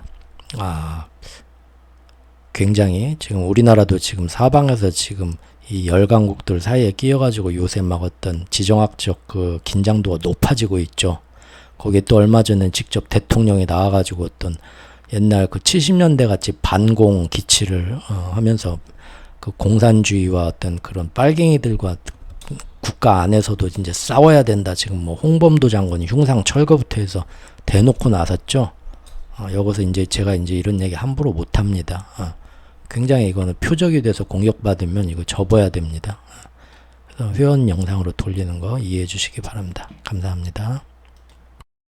굉장히 지금 우리나라도 지금 사방에서 지금 이 열강국들 사이에 끼어가지고 요새 막 어떤 지정학적 그 긴장도가 높아지고 있죠. 거기에 또 얼마 전에 직접 대통령이 나와가지고 어떤 옛날 그 70년대 같이 반공 기치를 하면서 그 공산주의와 어떤 그런 빨갱이들과 국가 안에서도 이제 싸워야 된다. 지금 뭐 홍범도 장관이 흉상 철거부터 해서 대놓고 나섰죠. 여기서 이제 제가 이제 이런 얘기 함부로 못 합니다. 굉장히 이거는 표적이 돼서 공격받으면 이거 접어야 됩니다. 그래서 회원 영상으로 돌리는 거 이해해 주시기 바랍니다. 감사합니다.